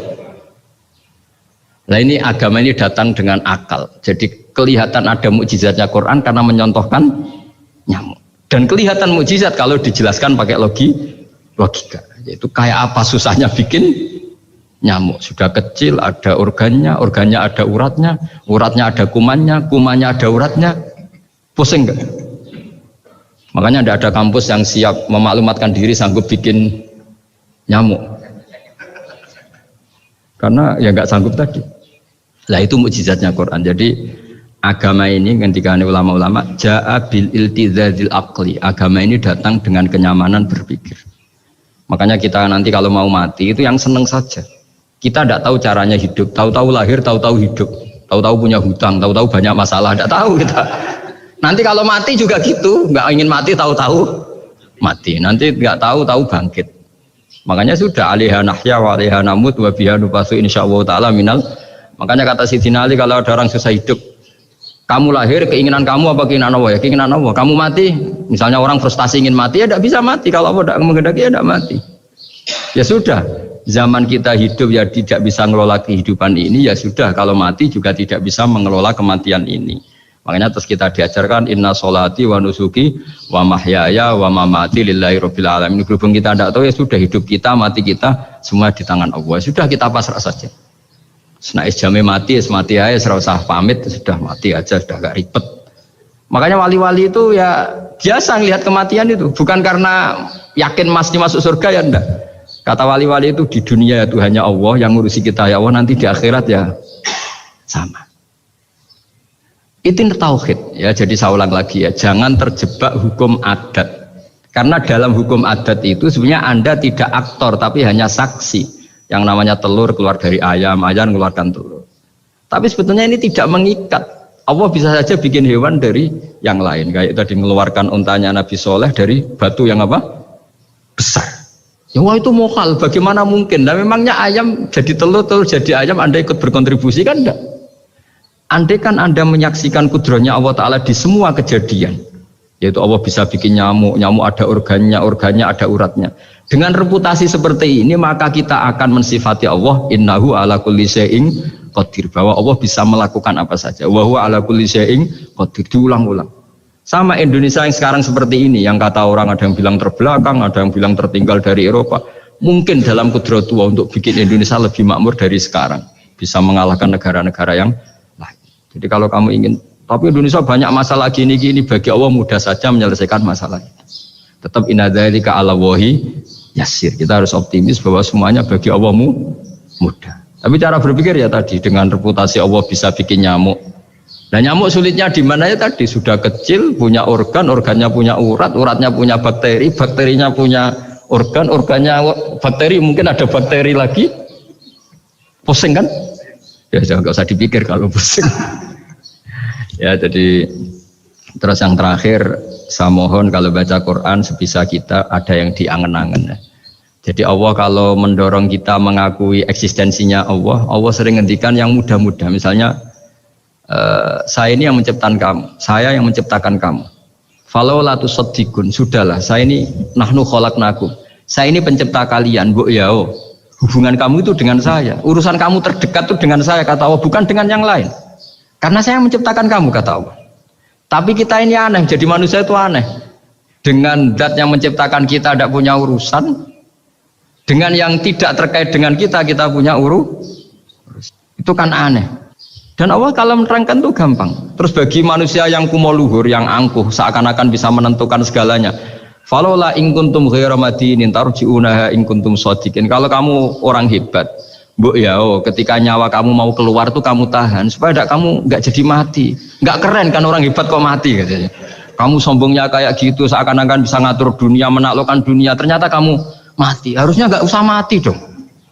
Nah ini agama ini datang dengan akal. Jadi kelihatan ada mukjizatnya Quran karena menyontohkan nyamuk. Dan kelihatan mukjizat kalau dijelaskan pakai logika. Yaitu kayak apa susahnya bikin nyamuk. Sudah kecil ada organnya ada uratnya ada kumannya ada uratnya. Pusing enggak? Makanya tidak ada kampus yang siap memaklumatkan diri sanggup bikin nyamuk. Karena ya nggak sanggup tadi. Lah itu mukjizatnya Quran. Jadi agama ini ketika ulama-ulama ja'a bil iltizazil aqli. Agama ini datang dengan kenyamanan berpikir. Makanya kita nanti kalau mau mati itu yang seneng saja. Kita tidak tahu caranya hidup, tahu-tahu lahir, tahu-tahu hidup, tahu-tahu punya hutang, tahu-tahu banyak masalah, tidak tahu kita. Nanti kalau mati juga gitu, nggak ingin mati tahu-tahu mati. Nanti nggak tahu-tahu bangkit. Makanya sudah alaiha nahya wa alaiha namut wa biha nubasu insyaallah taala minal. Makanya kata Sidina Ali kalau ada orang susah hidup, kamu lahir keinginan kamu apa keinginan Allah? Ya keinginan Allah. Kamu mati, misalnya orang frustasi ingin mati, ya tidak bisa mati. Kalau Allah tidak menghendaki, ya tidak mati. Ya sudah, zaman kita hidup ya tidak bisa mengelola kehidupan ini, ya sudah. Kalau mati juga tidak bisa mengelola kematian ini. Makanya terus kita diajarkan inna sholati wa nusuki wa mahyaya wa mamati lillahi rabbil alamin. Berhubung kita tidak tahu ya sudah hidup kita, mati kita semua di tangan Allah. Sudah kita pasrah saja. Nah, jamnya mati aja, serasa pamit sudah mati aja, sudah gak ribet. Makanya wali-wali itu ya biasa ngelihat kematian itu, bukan karena yakin pasti masuk surga ya enggak. Kata wali-wali itu di dunia itu hanya Allah yang ngurusi kita ya Allah, nanti di akhirat ya sama. Itu tauhid ya. Jadi saya ulang lagi ya, jangan terjebak hukum adat. Karena dalam hukum adat itu sebenarnya Anda tidak aktor tapi hanya saksi. Yang namanya telur keluar dari ayam mengeluarkan telur. Tapi sebetulnya ini tidak mengikat. Allah bisa saja bikin hewan dari yang lain. Kayak tadi mengeluarkan untanya Nabi Soleh dari batu yang apa? Besar. Ya wah itu mohal, bagaimana mungkin? Nah memangnya ayam jadi telur jadi ayam, Anda ikut berkontribusi kan enggak? Andai kan Anda menyaksikan kudrohnya Allah Ta'ala di semua kejadian, yaitu Allah bisa bikin nyamuk ada organnya ada uratnya. Dengan reputasi seperti ini maka kita akan mensifati Allah innahu ala kulli syai'in qadir, bahwa Allah bisa melakukan apa saja. Wa huwa ala kulli syai'in qadir, diulang-ulang. Sama Indonesia yang sekarang seperti ini, yang kata orang ada yang bilang terbelakang, ada yang bilang tertinggal dari Eropa. Mungkin dalam kudrat Allah untuk bikin Indonesia lebih makmur dari sekarang, bisa mengalahkan negara-negara yang lain. Jadi kalau kamu ingin, tapi Indonesia banyak masalah gini, bagi Allah mudah saja menyelesaikan masalah itu. Tetap inna dzalika 'ala Allahi yasir. Kita harus optimis bahwa semuanya bagi Allah mudah. Tapi cara berpikir ya tadi, dengan reputasi Allah bisa bikin nyamuk. Nah nyamuk sulitnya di mana ya tadi, sudah kecil, punya organnya punya uratnya punya bakteri, bakterinya punya organnya bakteri, mungkin ada bakteri lagi. Pusing kan? Ya jangan, nggak usah dipikir kalau pusing. Ya jadi terus yang terakhir, saya mohon kalau baca Quran sebisa kita ada yang diangen-angen. Jadi Allah kalau mendorong kita mengakui eksistensinya Allah sering ngendikan yang mudah-mudah. Misalnya saya ini yang menciptakan kamu, saya yang menciptakan kamu. Falau la tusaddiqun, sudahlah, saya ini nahnu khalaqnakum. Saya ini pencipta kalian, Bu ya. Hubungan kamu itu dengan saya. Urusan kamu terdekat itu dengan saya, kata Allah, bukan dengan yang lain. Karena saya yang menciptakan kamu, kata Allah. Tapi kita ini aneh, jadi manusia itu aneh. Dengan zat yang menciptakan kita tidak punya urusan, dengan yang tidak terkait dengan kita punya urusan. Itu kan aneh. Dan Allah kalau menerangkan itu gampang. Terus bagi manusia yang kumo luhur, yang angkuh, seakan-akan bisa menentukan segalanya. Falola in kuntum ghairu madinin tarji'unaha in kuntum shadiqin. Kalau kamu orang hebat, Bu ya, ketika nyawa kamu mau keluar tuh kamu tahan supaya kamu nggak jadi mati. Nggak keren kan orang hebat kok mati katanya. Kamu sombongnya kayak gitu, seakan-akan bisa ngatur dunia, menaklukkan dunia, ternyata kamu mati. Harusnya nggak usah mati dong.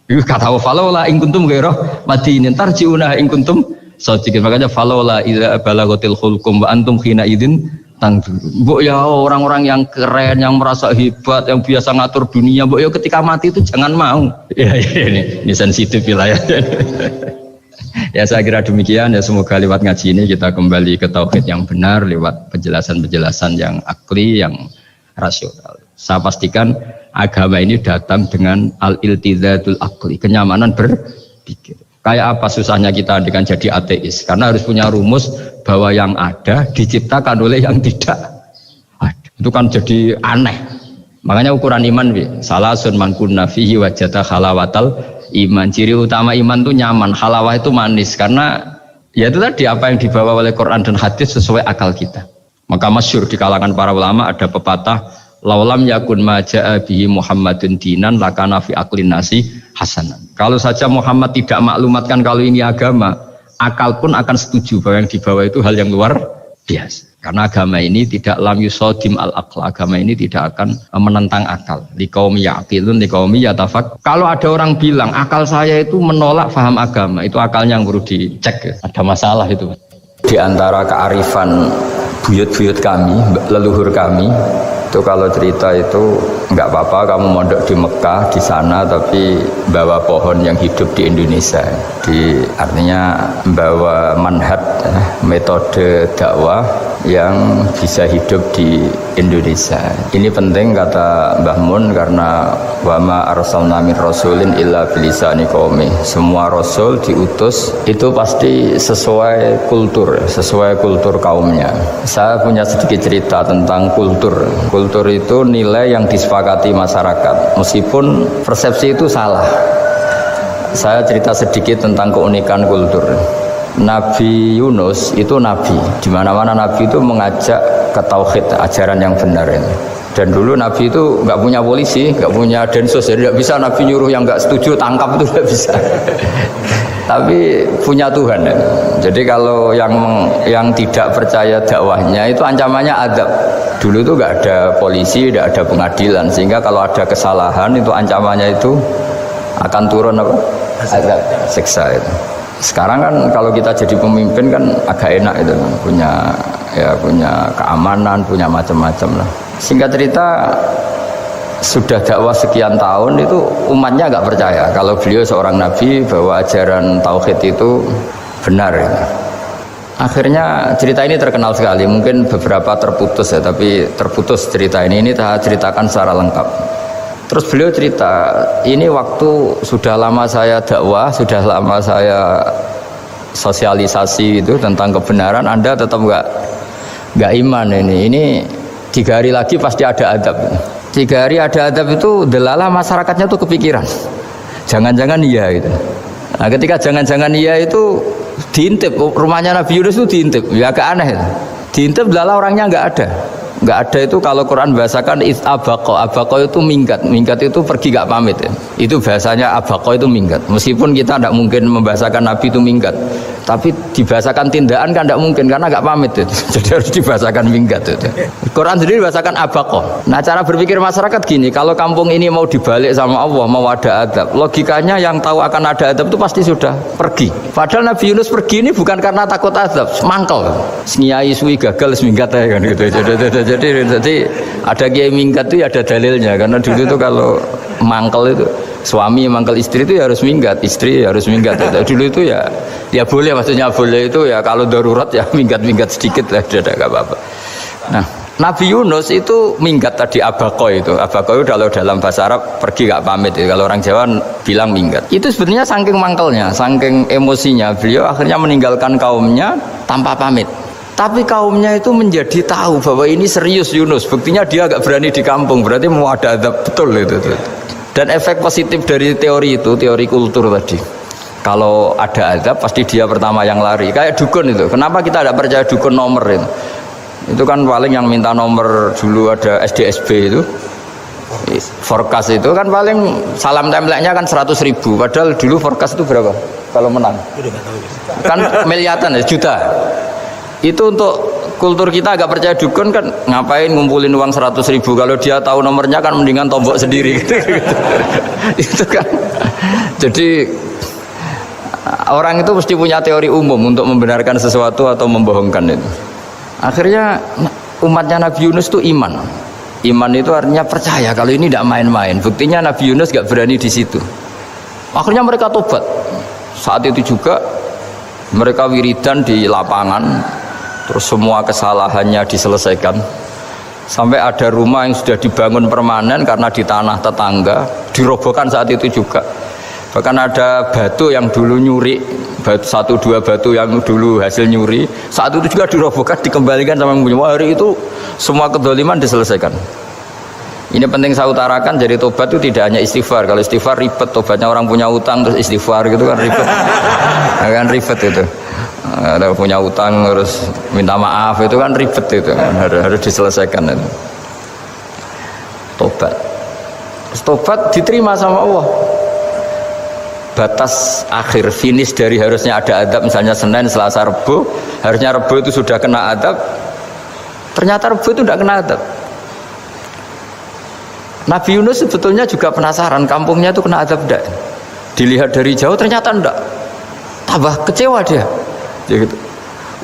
Iku kata falola in kuntum ghairu madinin tarjiuna in kuntum shadiqin. Makanya falola idza balaghatil khulqum wa antum khina idzin tangdur. Mbok ya orang-orang yang keren, yang merasa hebat, yang biasa ngatur dunia, mbok ya ketika mati itu jangan mau. Ya ini sensitif wilayah. Ya saya kira demikian ya, semoga lewat ngaji ini kita kembali ke tauhid yang benar lewat penjelasan-penjelasan yang akli, yang rasional. Saya pastikan agama ini datang dengan al-iltidzatul akli, kenyamanan berpikir. Kayak apa susahnya kita dengan jadi ateis? Karena harus punya rumus bahwa yang ada diciptakan oleh yang tidak ada. Itu kan jadi aneh. Makanya ukuran iman, salasun man kunna fihi wajada halawatal iman. Ciri utama iman itu nyaman, halawah itu manis. Karena ya itu tadi apa yang dibawa oleh Quran dan hadis sesuai akal kita. Maka masyhur di kalangan para ulama ada pepatah, laulam yakun maja'a bihi Muhammadun dinan lakana fi aqlin nasi hasanan. Kalau saja Muhammad tidak maklumatkan kalau ini agama, akal pun akan setuju bahwa yang dibawa itu hal yang luar biasa. Karena agama ini tidak lam yusodim al-aql, agama ini tidak akan menentang akal. Liqaumi ya'qilun liqaumi yatafak. Kalau ada orang bilang akal saya itu menolak faham agama, itu akalnya yang perlu dicek. Ada masalah itu. Di antara kearifan buyut-buyut kami, leluhur kami, itu kalau cerita itu enggak apa-apa kamu mondok di Mekah di sana tapi bawa pohon yang hidup di Indonesia. Artinya bawa manhaj, metode dakwah yang bisa hidup di Indonesia. Ini penting kata Mbah Mun karena wama arsalna min rasulin illa bilisani qaumi. Semua rasul diutus itu pasti sesuai kultur kaumnya. Saya punya sedikit cerita tentang kultur. Kultur itu nilai yang disepakati masyarakat, meskipun persepsi itu salah. Saya cerita sedikit tentang keunikan kultur. Nabi Yunus itu nabi, di mana-mana nabi itu mengajak ke tauhid, ajaran yang benar ini. Dan dulu nabi itu nggak punya polisi, nggak punya densus, jadi nggak bisa nabi nyuruh yang nggak setuju tangkap, itu nggak bisa. Tapi punya Tuhan. Ya. Jadi kalau yang tidak percaya dakwahnya itu ancamannya adab. Dulu itu nggak ada polisi, nggak ada pengadilan, sehingga kalau ada kesalahan itu ancamannya itu akan turun apa? Adab, siksa itu. Sekarang kan kalau kita jadi pemimpin kan agak enak itu, punya keamanan, punya macam-macam lah. Singkat cerita, sudah dakwah sekian tahun itu umatnya nggak percaya kalau beliau seorang nabi, bahwa ajaran tauhid itu benar ya. Akhirnya cerita ini terkenal sekali, mungkin beberapa terputus ya, tapi terputus cerita ini saya ceritakan secara lengkap. Terus beliau cerita, ini waktu sudah lama saya dakwah, sudah lama saya sosialisasi itu tentang kebenaran, Anda tetap nggak iman ini 3 hari lagi pasti ada adab. 3 hari ada adab itu delalah masyarakatnya tuh kepikiran, jangan-jangan iya gitu. Nah ketika jangan-jangan iya itu diintip, rumahnya Nabi Yunus itu diintip, ya agak aneh. Diintip delalah orangnya nggak ada itu kalau Quran bahasakan abaqo itu minggat itu pergi nggak pamit ya. Itu bahasanya abaqo itu minggat. Meskipun kita tidak mungkin membahasakan Nabi itu minggat, tapi dibahasakan tindakan kan tidak mungkin karena nggak pamit itu. Jadi harus dibahasakan minggat itu. Quran sendiri bahasakan abaqo. Nah cara berpikir masyarakat gini, kalau kampung ini mau dibalik sama Allah, mau ada adab, logikanya yang tahu akan ada adab itu pasti sudah pergi. Padahal Nabi Yunus pergi ini bukan karena takut adab, mangkel. Nyai suwi gagal minggat ya kan gitu. Jadi ada kiai minggat itu ya ada dalilnya, karena dulu itu kalau mangkel itu suami mangkel istri itu ya harus minggat, istri harus minggat. Dulu itu ya boleh, maksudnya boleh itu ya kalau darurat ya minggat sedikit lah, tidak apa-apa. Nah Nabi Yunus itu minggat tadi abaqo itu kalau dalam bahasa Arab pergi gak pamit ya. Kalau orang Jawa bilang minggat. Itu sebenarnya saking mangkelnya, saking emosinya beliau akhirnya meninggalkan kaumnya tanpa pamit. Tapi kaumnya itu menjadi tahu bahwa ini serius Yunus. Buktinya dia agak berani di kampung, berarti mau ada adab betul itu. Dan efek positif dari teori itu, teori kultur tadi. Kalau ada adab pasti dia pertama yang lari. Kayak dukun itu. Kenapa kita tidak percaya dukun nomor itu? Itu kan paling yang minta nomor dulu ada SDSB itu. Forecast itu kan paling salam template-nya kan 100.000. Padahal dulu forecast itu berapa? Kalau menang? Kan miliaran ya, juta. Itu untuk kultur kita agak percaya dukun kan, ngapain ngumpulin uang 100.000 kalau dia tahu nomornya kan mendingan tombok sendiri gitu. Itu kan. Jadi orang itu mesti punya teori umum untuk membenarkan sesuatu atau membohongkan itu. Akhirnya umatnya Nabi Yunus itu iman. Iman itu artinya percaya kalau ini tidak main-main. Buktinya Nabi Yunus gak berani di situ. Akhirnya mereka tobat. Saat itu juga mereka wiridan di lapangan, terus semua kesalahannya diselesaikan. Sampai ada rumah yang sudah dibangun permanen karena di tanah tetangga dirobohkan saat itu juga. Bahkan ada batu yang dulu nyuri, batu 1-2 batu yang dulu hasil nyuri, saat itu juga dirobohkan, dikembalikan sama yang punya. Hari itu semua kedoliman diselesaikan. Ini penting saya utarakan, jadi tobat itu tidak hanya istighfar. Kalau istighfar ribet, tobatnya orang punya utang terus istighfar gitu kan ribet. Kan ribet itu. Ada punya utang terus minta maaf itu kan ribet itu. Harus diselesaikan itu. Tobat. Tobat diterima sama Allah. Batas akhir finish dari harusnya ada adab, misalnya Senin, Selasa, Rebo, harusnya Rebo itu sudah kena adab, ternyata Rebo itu tidak kena adab. Nabi Yunus sebetulnya juga penasaran kampungnya itu kena adab tidak, dilihat dari jauh ternyata tidak, tambah kecewa dia gitu.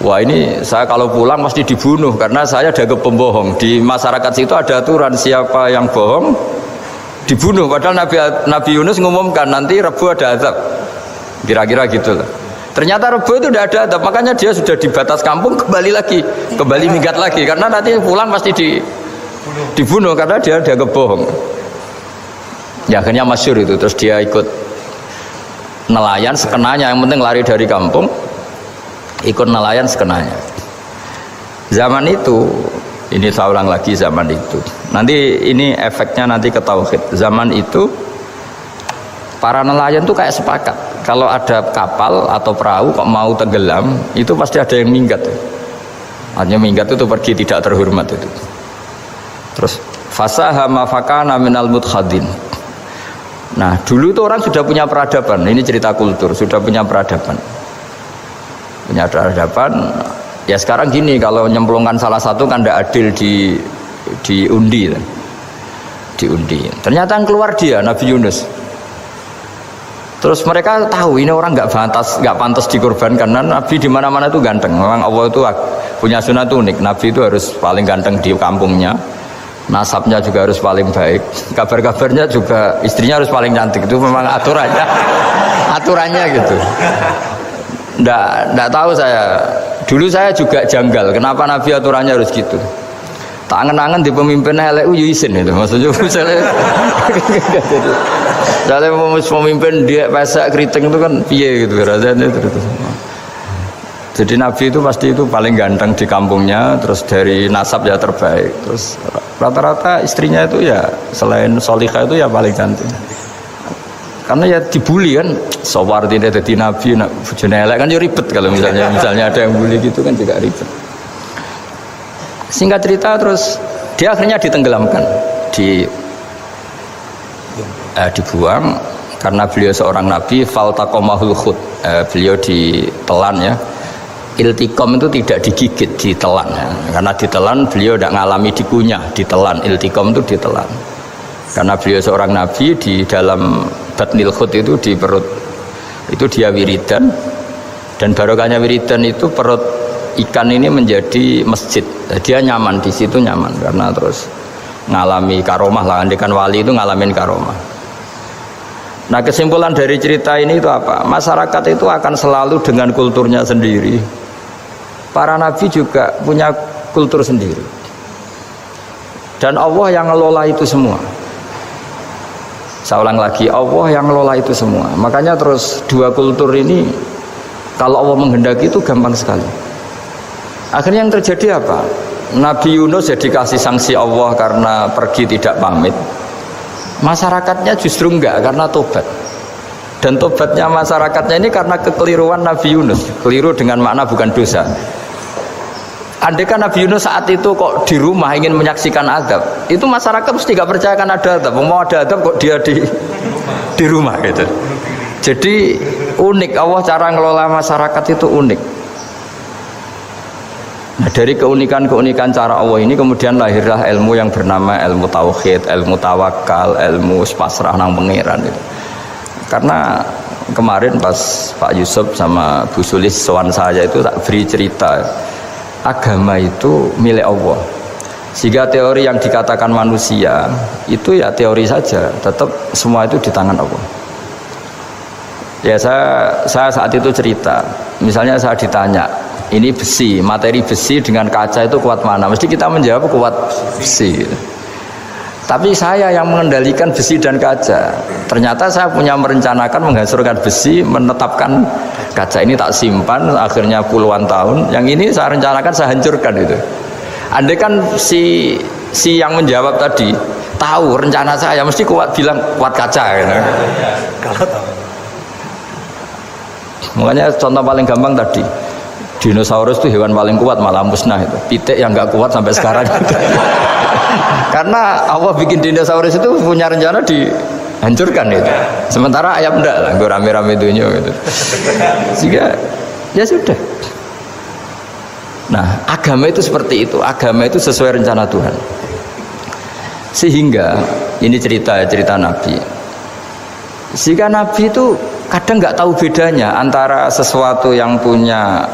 Wah ini saya kalau pulang pasti dibunuh karena saya dianggap pembohong. Di masyarakat situ ada aturan siapa yang bohong dibunuh, padahal Nabi Yunus ngumumkan nanti Rebo ada azab, kira-kira gitu lah. Ternyata Rebo itu tidak ada azab, makanya dia sudah di batas kampung kembali minggat lagi karena nanti pulang pasti dibunuh karena dia dianggap bohong. Ya akhirnya masyhur itu, terus dia ikut nelayan sekenanya, yang penting lari dari kampung, ikut nelayan sekenanya. Zaman itu, ini saya ulang lagi, zaman itu nanti ini efeknya nanti ke tauhid. Zaman itu para nelayan tuh kayak sepakat kalau ada kapal atau perahu kok mau tenggelam itu pasti ada yang minggat. Hanya minggat itu pergi tidak terhormat itu. Terus fasahama fakana minal mudkhadin. Nah dulu itu orang sudah punya peradaban, ini cerita kultur, sudah punya peradaban. Ya sekarang gini, kalau nyemplungkan salah satu kan tidak adil diundi. Ternyata yang keluar dia Nabi Yunus. Terus mereka tahu ini orang nggak pantas dikorbankan karena Nabi di mana-mana itu ganteng. Memang Allah itu punya sunat unik. Nabi itu harus paling ganteng di kampungnya. Nasabnya juga harus paling baik. Kabar-kabarnya juga istrinya harus paling cantik. Itu memang aturannya gitu. Nggak tahu saya. Dulu saya juga janggal, kenapa Nabi aturannya harus gitu. Tak angen-angen di pemimpin LU Yuisin itu, maksudnya misalnya pemimpin dia pasak keriting itu kan piye gitu rasanya itu. Jadi Nabi itu pasti itu paling ganteng di kampungnya, terus dari nasab ya terbaik, terus rata-rata istrinya itu ya selain solihah itu ya paling cantik. Karena ya dibully kan, sopar tidak jadi Nabi, bujone elek kan ya ribet kalau misalnya ada yang bully gitu kan juga ribet. Singkat cerita terus dia akhirnya ditenggelamkan, dibuang karena beliau seorang nabi. Faltaqomahul khut, beliau ditelan ya. Iltikom itu tidak digigit, ditelan ya. Karena ditelan beliau tidak ngalami dikunyah, ditelan. Iltikom itu ditelan. Karena beliau seorang nabi, di dalam batnil khut itu di perut itu dia wiridan, dan barokahnya wiridan itu perut ikan ini menjadi masjid. Dia nyaman di situ, nyaman karena terus ngalami karomah lah. Andikan wali itu ngalamin karomah. Nah kesimpulan dari cerita ini itu apa? Masyarakat itu akan selalu dengan kulturnya sendiri. Para nabi juga punya kultur sendiri. Dan Allah yang ngelola itu semua. Saya ulang lagi, Allah yang ngelola itu semua. Makanya terus dua kultur ini kalau Allah menghendaki itu gampang sekali. Akhirnya yang terjadi apa? Nabi Yunus jadi kasih sanksi Allah karena pergi tidak pamit. Masyarakatnya justru enggak, karena tobat. Dan tobatnya masyarakatnya ini karena kekeliruan Nabi Yunus. Keliru dengan makna bukan dosa. Andai kan Nabi Yunus saat itu kok di rumah ingin menyaksikan adab, itu masyarakat mesti gak percaya kan ada adab. Mau ada adab kok dia di rumah gitu. Jadi unik, Allah cara ngelola masyarakat itu unik. Nah, dari keunikan-keunikan cara Allah ini kemudian lahirlah ilmu yang bernama ilmu tauhid, ilmu tawakal, ilmu pasrah nang pangeran itu. Karena kemarin pas Pak Yusuf sama Bu Sulis sowan saya itu tak beri cerita agama itu milik Allah. Sehingga teori yang dikatakan manusia itu ya teori saja, tetap semua itu di tangan Allah. Ya saya saat itu cerita, misalnya saya ditanya, ini besi, materi besi dengan kaca itu kuat mana? Mesti kita menjawab kuat besi. Tapi saya yang mengendalikan besi dan kaca. Ternyata saya punya merencanakan menghancurkan besi, menetapkan kaca ini tak simpan, akhirnya puluhan tahun. Yang ini saya rencanakan saya hancurkan itu. Andai kan si yang menjawab tadi tahu rencana saya, mesti kuat bilang kuat kaca. Gitu. Kalau tahu. Makanya contoh paling gampang tadi, dinosaurus itu hewan paling kuat malah musnah itu. Pitik yang nggak kuat sampai sekarang. Karena Allah bikin dinosaurus itu punya rencana dihancurkan itu. Sementara ayam enggak lah, gue rame-rame dunia gitu. Sehingga ya sudah. Nah, agama itu seperti itu. Agama itu sesuai rencana Tuhan. Sehingga ini cerita Nabi. Sehingga Nabi itu kadang nggak tahu bedanya antara sesuatu yang punya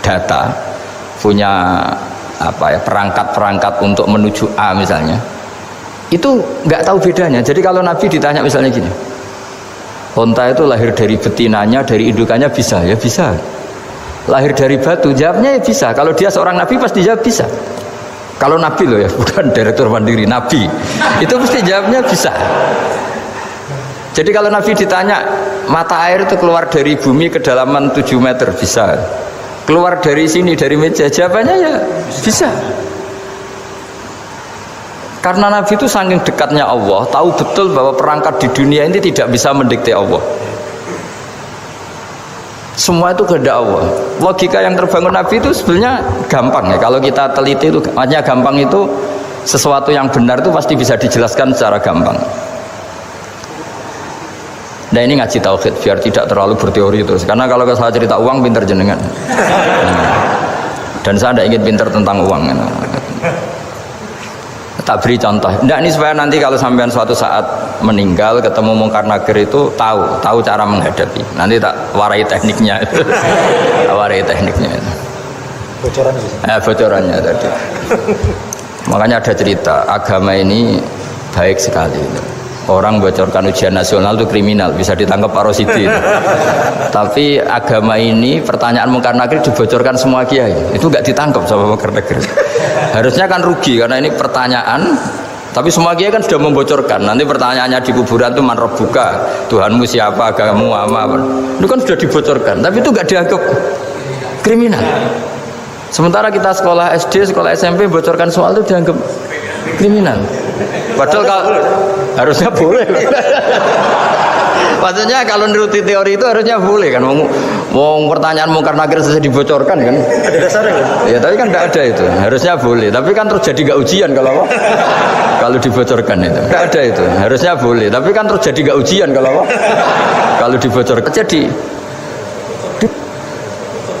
data, punya perangkat-perangkat untuk menuju A misalnya, itu nggak tahu bedanya. Jadi kalau Nabi ditanya misalnya gini, onta itu lahir dari betinanya, dari indukannya bisa? Ya bisa. Lahir dari batu, jawabnya ya bisa. Kalau dia seorang Nabi pasti jawab bisa. Kalau Nabi loh ya, bukan direktur mandiri, Nabi itu pasti jawabnya bisa. Jadi kalau Nabi ditanya mata air itu keluar dari bumi kedalaman 7 meter, bisa. Keluar dari sini, dari meja, jawabannya ya bisa. Karena Nabi itu saking dekatnya Allah, tahu betul bahwa perangkat di dunia ini tidak bisa mendikte Allah. Semua itu kehendak Allah. Logika yang terbangun Nabi itu sebenarnya gampang ya. Kalau kita teliti itu, makanya gampang itu sesuatu yang benar itu pasti bisa dijelaskan secara gampang. Nah ini ngaji tauhid biar tidak terlalu berteori terus. Karena kalau saya cerita uang pinter jenengan. Dan saya tidak ingin pinter tentang uang. Tak beri contoh. Nah ini supaya nanti kalau sampean suatu saat meninggal ketemu mungkar nakir itu tahu cara menghadapi. Nanti tak warai tekniknya. Warai tekniknya itu. Bocorannya. Bocorannya tadi. Makanya ada cerita agama ini baik sekali. Orang bocorkan ujian nasional itu kriminal, bisa ditangkap Pak Rosidi. Tapi agama ini pertanyaan mungkar nakir dibocorkan semua kiai, itu nggak ditangkap sama mungkar nakir. Harusnya kan rugi karena ini pertanyaan, tapi semua kiai kan sudah membocorkan. Nanti pertanyaannya di kuburan itu man rabbuka, Tuhanmu siapa, agamamu apa, itu kan sudah dibocorkan. Tapi itu nggak dianggap kriminal. Sementara kita sekolah SD, sekolah SMP bocorkan soal itu dianggap kriminal. Padahal kalau harusnya boleh. Maksudnya kalau menuruti teori itu harusnya boleh kan. Mau pertanyaan mungkar nakir saja dibocorkan kan. Ada dasarnya kan? Ya tapi kan tidak ada itu. Harusnya boleh. Tapi kan terus jadi nggak ujian kalau apa? Kalau dibocorkan itu. Tidak ada itu. Harusnya boleh. Tapi kan terus jadi nggak ujian kalau apa? Kalau dibocorkan jadi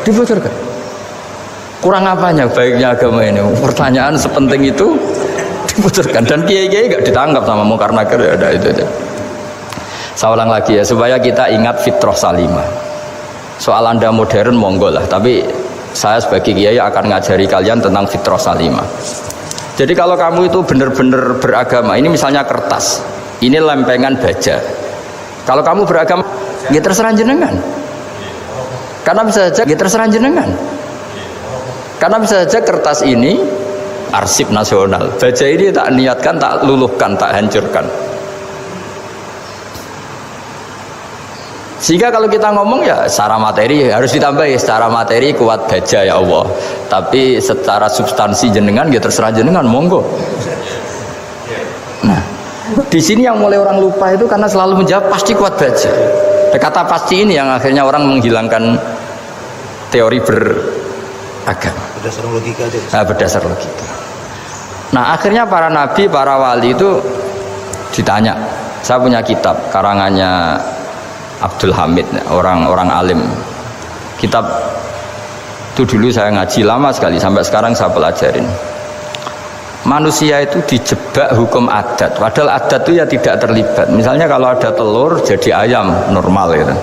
dibocorkan. Kurang apanya baiknya agama ini? Pertanyaan sepenting itu dibocorkan dan kiai-kiai nggak ditangkap sama mungkar nakir ya ada itu. Saya ulang lagi ya supaya kita ingat fitrah salimah. Soal Anda modern monggo lah, tapi saya sebagai kiai akan ngajari kalian tentang fitrah salimah. Jadi kalau kamu itu benar-benar beragama, ini misalnya kertas, ini lempengan baja. Kalau kamu beragama, ya terserah jenengan. Karena bisa saja ya terserah jenengan. Karena bisa saja kertas ini arsip nasional, baja ini tak niatkan, tak luluhkan, tak hancurkan. Sehingga kalau kita ngomong ya secara materi harus ditambahi, secara materi kuat baja ya Allah. Tapi secara substansi jenengan ya terserah jenengan, monggo. Nah, di sini yang mulai orang lupa itu karena selalu menjawab pasti kuat baja. Kata pasti ini yang akhirnya orang menghilangkan teori beragama. Berdasar logika aja. Berdasar logika. Nah akhirnya para nabi, para wali itu ditanya. Saya punya kitab karangannya Abdul Hamid, orang alim. Kitab Itu dulu saya ngaji lama sekali, sampai sekarang saya pelajarin. Manusia itu dijebak hukum adat, padahal adat itu ya tidak terlibat. Misalnya kalau ada telur jadi ayam normal gitu.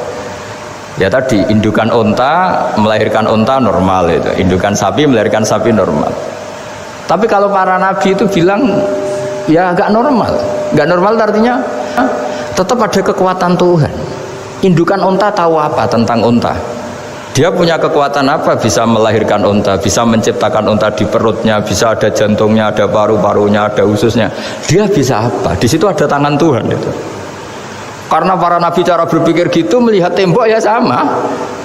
Ya tadi indukan unta melahirkan unta normal itu, indukan sapi melahirkan sapi normal. Tapi kalau para nabi itu bilang ya nggak normal. Nggak normal artinya tetap ada kekuatan Tuhan. Indukan unta tahu apa tentang unta? Dia punya kekuatan apa? Bisa melahirkan unta, bisa menciptakan unta di perutnya, bisa ada jantungnya, ada paru-parunya, ada ususnya. Dia bisa apa? Di situ ada tangan Tuhan itu. Karena para nabi cara berpikir gitu, melihat tembok ya sama.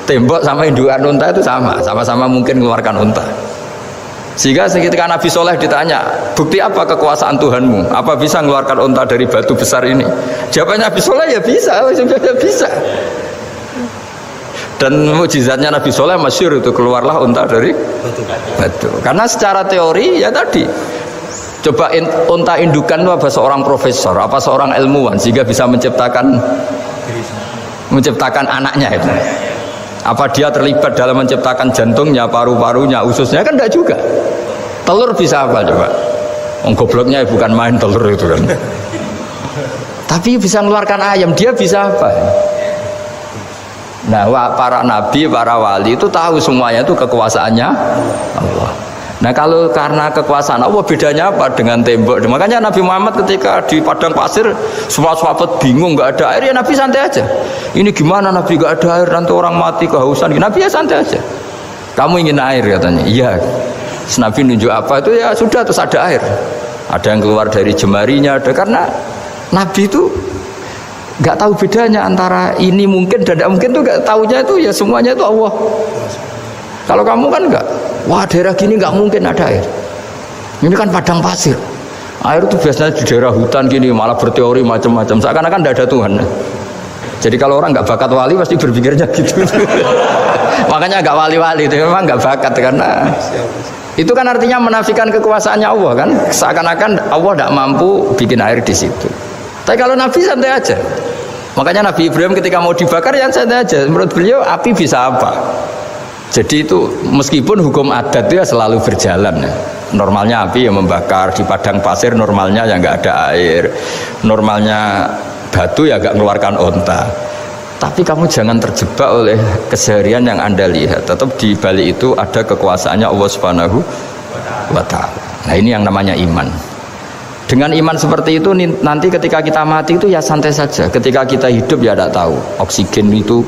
Tembok sama indukan unta itu sama, sama-sama mungkin mengeluarkan unta. Sehingga ketika Nabi Soleh ditanya, bukti apa kekuasaan Tuhanmu? Apa bisa mengeluarkan unta dari batu besar ini? Jawabannya Nabi Soleh ya bisa, ya bisa. Dan mukjizatnya Nabi Soleh masyhur itu, keluarlah unta dari batu. Karena secara teori ya tadi, coba unta indukan itu apa seorang profesor, apa seorang ilmuwan sehingga bisa menciptakan anaknya itu. Apa dia terlibat dalam menciptakan jantungnya, paru-parunya, ususnya? Kan enggak juga. Telur bisa apa coba? Gobloknya bukan main telur itu kan. Tapi bisa mengeluarkan ayam, dia bisa apa? Nah, para nabi, para wali itu tahu semuanya itu kekuasaannya Allah. Nah, kalau karena kekuasaan Allah, bedanya apa dengan tembok? Makanya Nabi Muhammad ketika di padang pasir, semua sahabat bingung, nggak ada air, ya Nabi santai aja. Ini gimana Nabi nggak ada air, nanti orang mati kehausan. Nabi ya santai aja. Kamu ingin air katanya? Iya. Nabi nunjuk apa itu ya sudah, terus ada air. Ada yang keluar dari jemarinya, ada, karena Nabi itu nggak tahu bedanya antara ini mungkin dan tidak mungkin, tuh nggak tahunya itu ya semuanya itu Allah. Kalau kamu kan nggak, wah daerah gini nggak mungkin ada air, ini kan padang pasir, air itu biasanya di daerah hutan gini, malah berteori macam-macam, seakan-akan tidak ada Tuhan. Jadi kalau orang nggak bakat wali pasti berpikirnya gitu. Makanya nggak wali-wali itu memang nggak bakat, karena itu kan artinya menafikan kekuasaannya Allah kan, seakan-akan Allah tidak mampu bikin air di situ. Tapi kalau Nabi santai aja. Makanya Nabi Ibrahim ketika mau dibakar ya santai aja. Menurut beliau api bisa apa? Jadi itu meskipun hukum adat itu ya selalu berjalan ya. Normalnya api yang membakar, di padang pasir normalnya ya nggak ada air, normalnya batu ya nggak mengeluarkan unta. Tapi kamu jangan terjebak oleh keseharian yang Anda lihat. Tetap di balik itu ada kekuasaannya Allah Subhanahu wa Ta'ala. Nah, ini yang namanya iman. Dengan iman seperti itu nanti ketika kita mati itu ya santai saja. Ketika kita hidup ya tidak tahu oksigen itu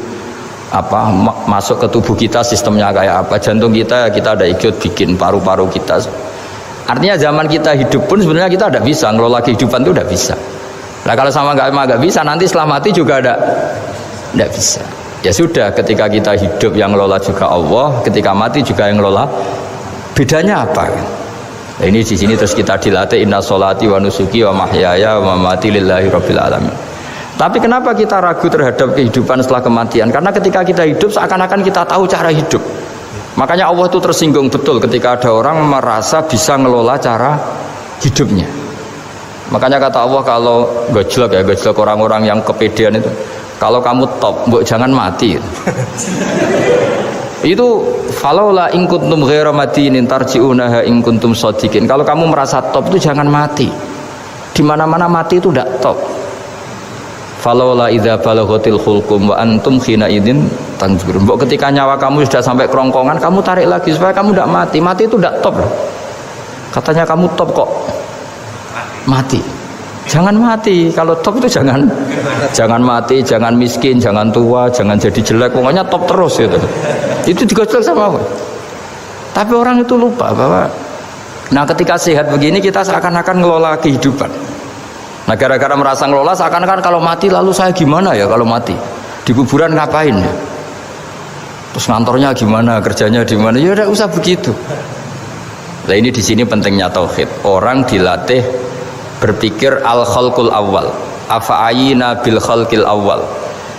apa masuk ke tubuh kita sistemnya kayak apa, jantung kita ada ikut bikin, paru-paru kita. Artinya zaman kita hidup pun sebenarnya kita tidak bisa ngelola kehidupan, itu tidak bisa. Nah kalau sama nggak bisa, nanti setelah mati juga tidak bisa. Ya sudah, ketika kita hidup yang ngelola juga Allah, ketika mati juga yang ngelola. Bedanya apa? Nah, ini di sini terus kita dilatih, inna sholati wa nusuki wa mahyaya wa mamati lillahi rabbil alamin. Tapi kenapa kita ragu terhadap kehidupan setelah kematian? Karena ketika kita hidup seakan-akan kita tahu cara hidup. Makanya Allah itu tersinggung betul ketika ada orang merasa bisa ngelola cara hidupnya. Makanya kata Allah, kalau gojlok orang-orang yang kepedean itu, kalau kamu top, mbok jangan mati. Itu falaula in kuntum ghaira madinin tarji'unaha in kuntum shadiqin. Kalau kamu merasa top itu jangan mati. Di mana-mana mati itu tidak top. Falaula idza balaghatil khulqum wa antum khina idzin tanzurun. Mbok ketika nyawa kamu sudah sampai kerongkongan, kamu tarik lagi supaya kamu tidak mati. Mati itu tidak top. Katanya kamu top kok mati. Jangan mati. Kalau top itu jangan mati, jangan miskin, jangan tua, jangan jadi jelek. Pokoknya top terus itu. Itu digosok sama Allah. Tapi orang itu lupa bahwa ketika sehat begini kita seakan-akan ngelola kehidupan. Nah gara-gara merasa ngelola seakan-akan kalau mati lalu saya gimana ya kalau mati? Di kuburan ngapain ya? Terus ngantornya gimana, kerjanya di mana? Ya udah usah begitu. Nah ini di sini pentingnya tauhid. Orang dilatih berpikir al-khalqul awal. Afa'ayina bil khalqil awal.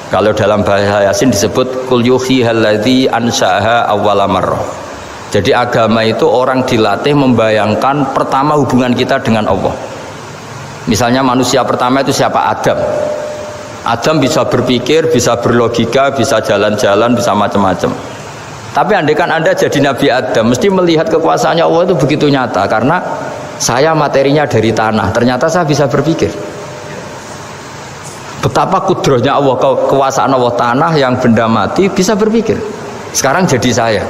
Kalau dalam bahasa Yasin disebut kul yuhihal ladzi ansha'aha awwala marrah. Jadi agama itu orang dilatih membayangkan pertama hubungan kita dengan Allah. Misalnya manusia pertama itu siapa? Adam. Adam bisa berpikir, bisa berlogika, bisa jalan-jalan, bisa macam-macam. Tapi andaikan Anda jadi Nabi Adam, mesti melihat kekuasaannya Allah itu begitu nyata. Karena saya materinya dari tanah, ternyata saya bisa berpikir. Betapa kudrohnya Allah, kekuasaan Allah, tanah yang benda mati bisa berpikir. Sekarang jadi saya.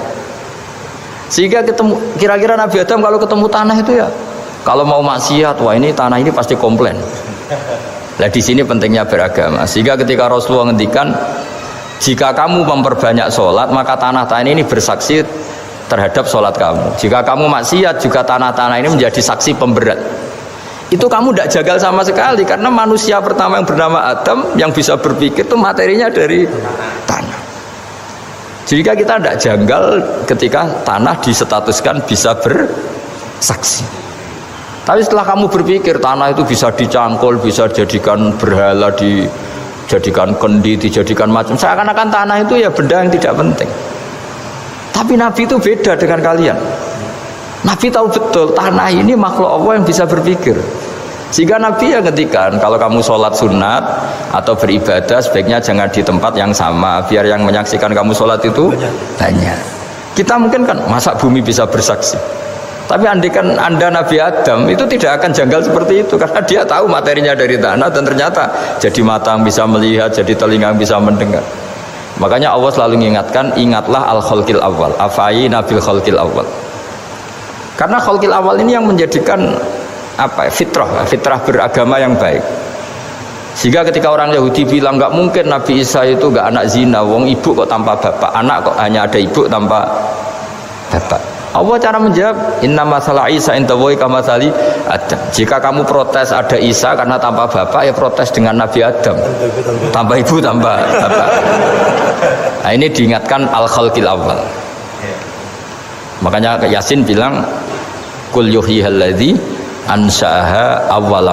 Sehingga ketemu, kira-kira Nabi Adam kalau ketemu tanah itu ya, kalau mau maksiat, wah ini tanah ini pasti komplain. Nah di sini pentingnya beragama. Sehingga ketika Rasulullah ngendikan, jika kamu memperbanyak sholat, maka tanah-tanah ini bersaksi terhadap sholat kamu. Jika kamu maksiat, juga tanah-tanah ini menjadi saksi pemberat. Itu kamu tidak jagal sama sekali, karena manusia pertama yang bernama Adam yang bisa berpikir itu materinya dari tanah. Jika kita tidak janggal ketika tanah disetatuskan bisa bersaksi. Tapi setelah kamu berpikir tanah itu bisa dicangkul, bisa dijadikan berhala, dijadikan kendi, dijadikan macam, seakan-akan tanah itu ya benda yang tidak penting. Tapi Nabi itu beda dengan kalian. Nabi tahu betul tanah ini makhluk Allah yang bisa berpikir. Sehingga Nabi yang ngetikan, kalau kamu sholat sunat atau beribadah sebaiknya jangan di tempat yang sama, biar yang menyaksikan kamu sholat itu banyak. Kita mungkin kan masa bumi bisa bersaksi, tapi andaikan Anda Nabi Adam itu tidak akan janggal seperti itu, karena dia tahu materinya dari tanah dan ternyata jadi mata yang bisa melihat, jadi telinga yang bisa mendengar. Makanya Allah selalu mengingatkan, ingatlah al-khalqil awal, afai nabil khalqil awal. Karena khalqil awal ini yang menjadikan apa? Fitrah beragama yang baik. Sehingga ketika orang Yahudi bilang nggak mungkin Nabi Isa itu nggak anak zina, wong ibu kok tanpa bapak, anak kok hanya ada ibu tanpa bapak. Allah cara menjawab, inna masalah Isa intawoy kamasali Adam. Jika kamu protes ada Isa karena tanpa bapak, ya protes dengan Nabi Adam, tanpa ibu tanpa bapak. Nah ini diingatkan al-khalqil awal. Makanya Yasin bilang, kul yuhyihalladzi ansa'aha awwala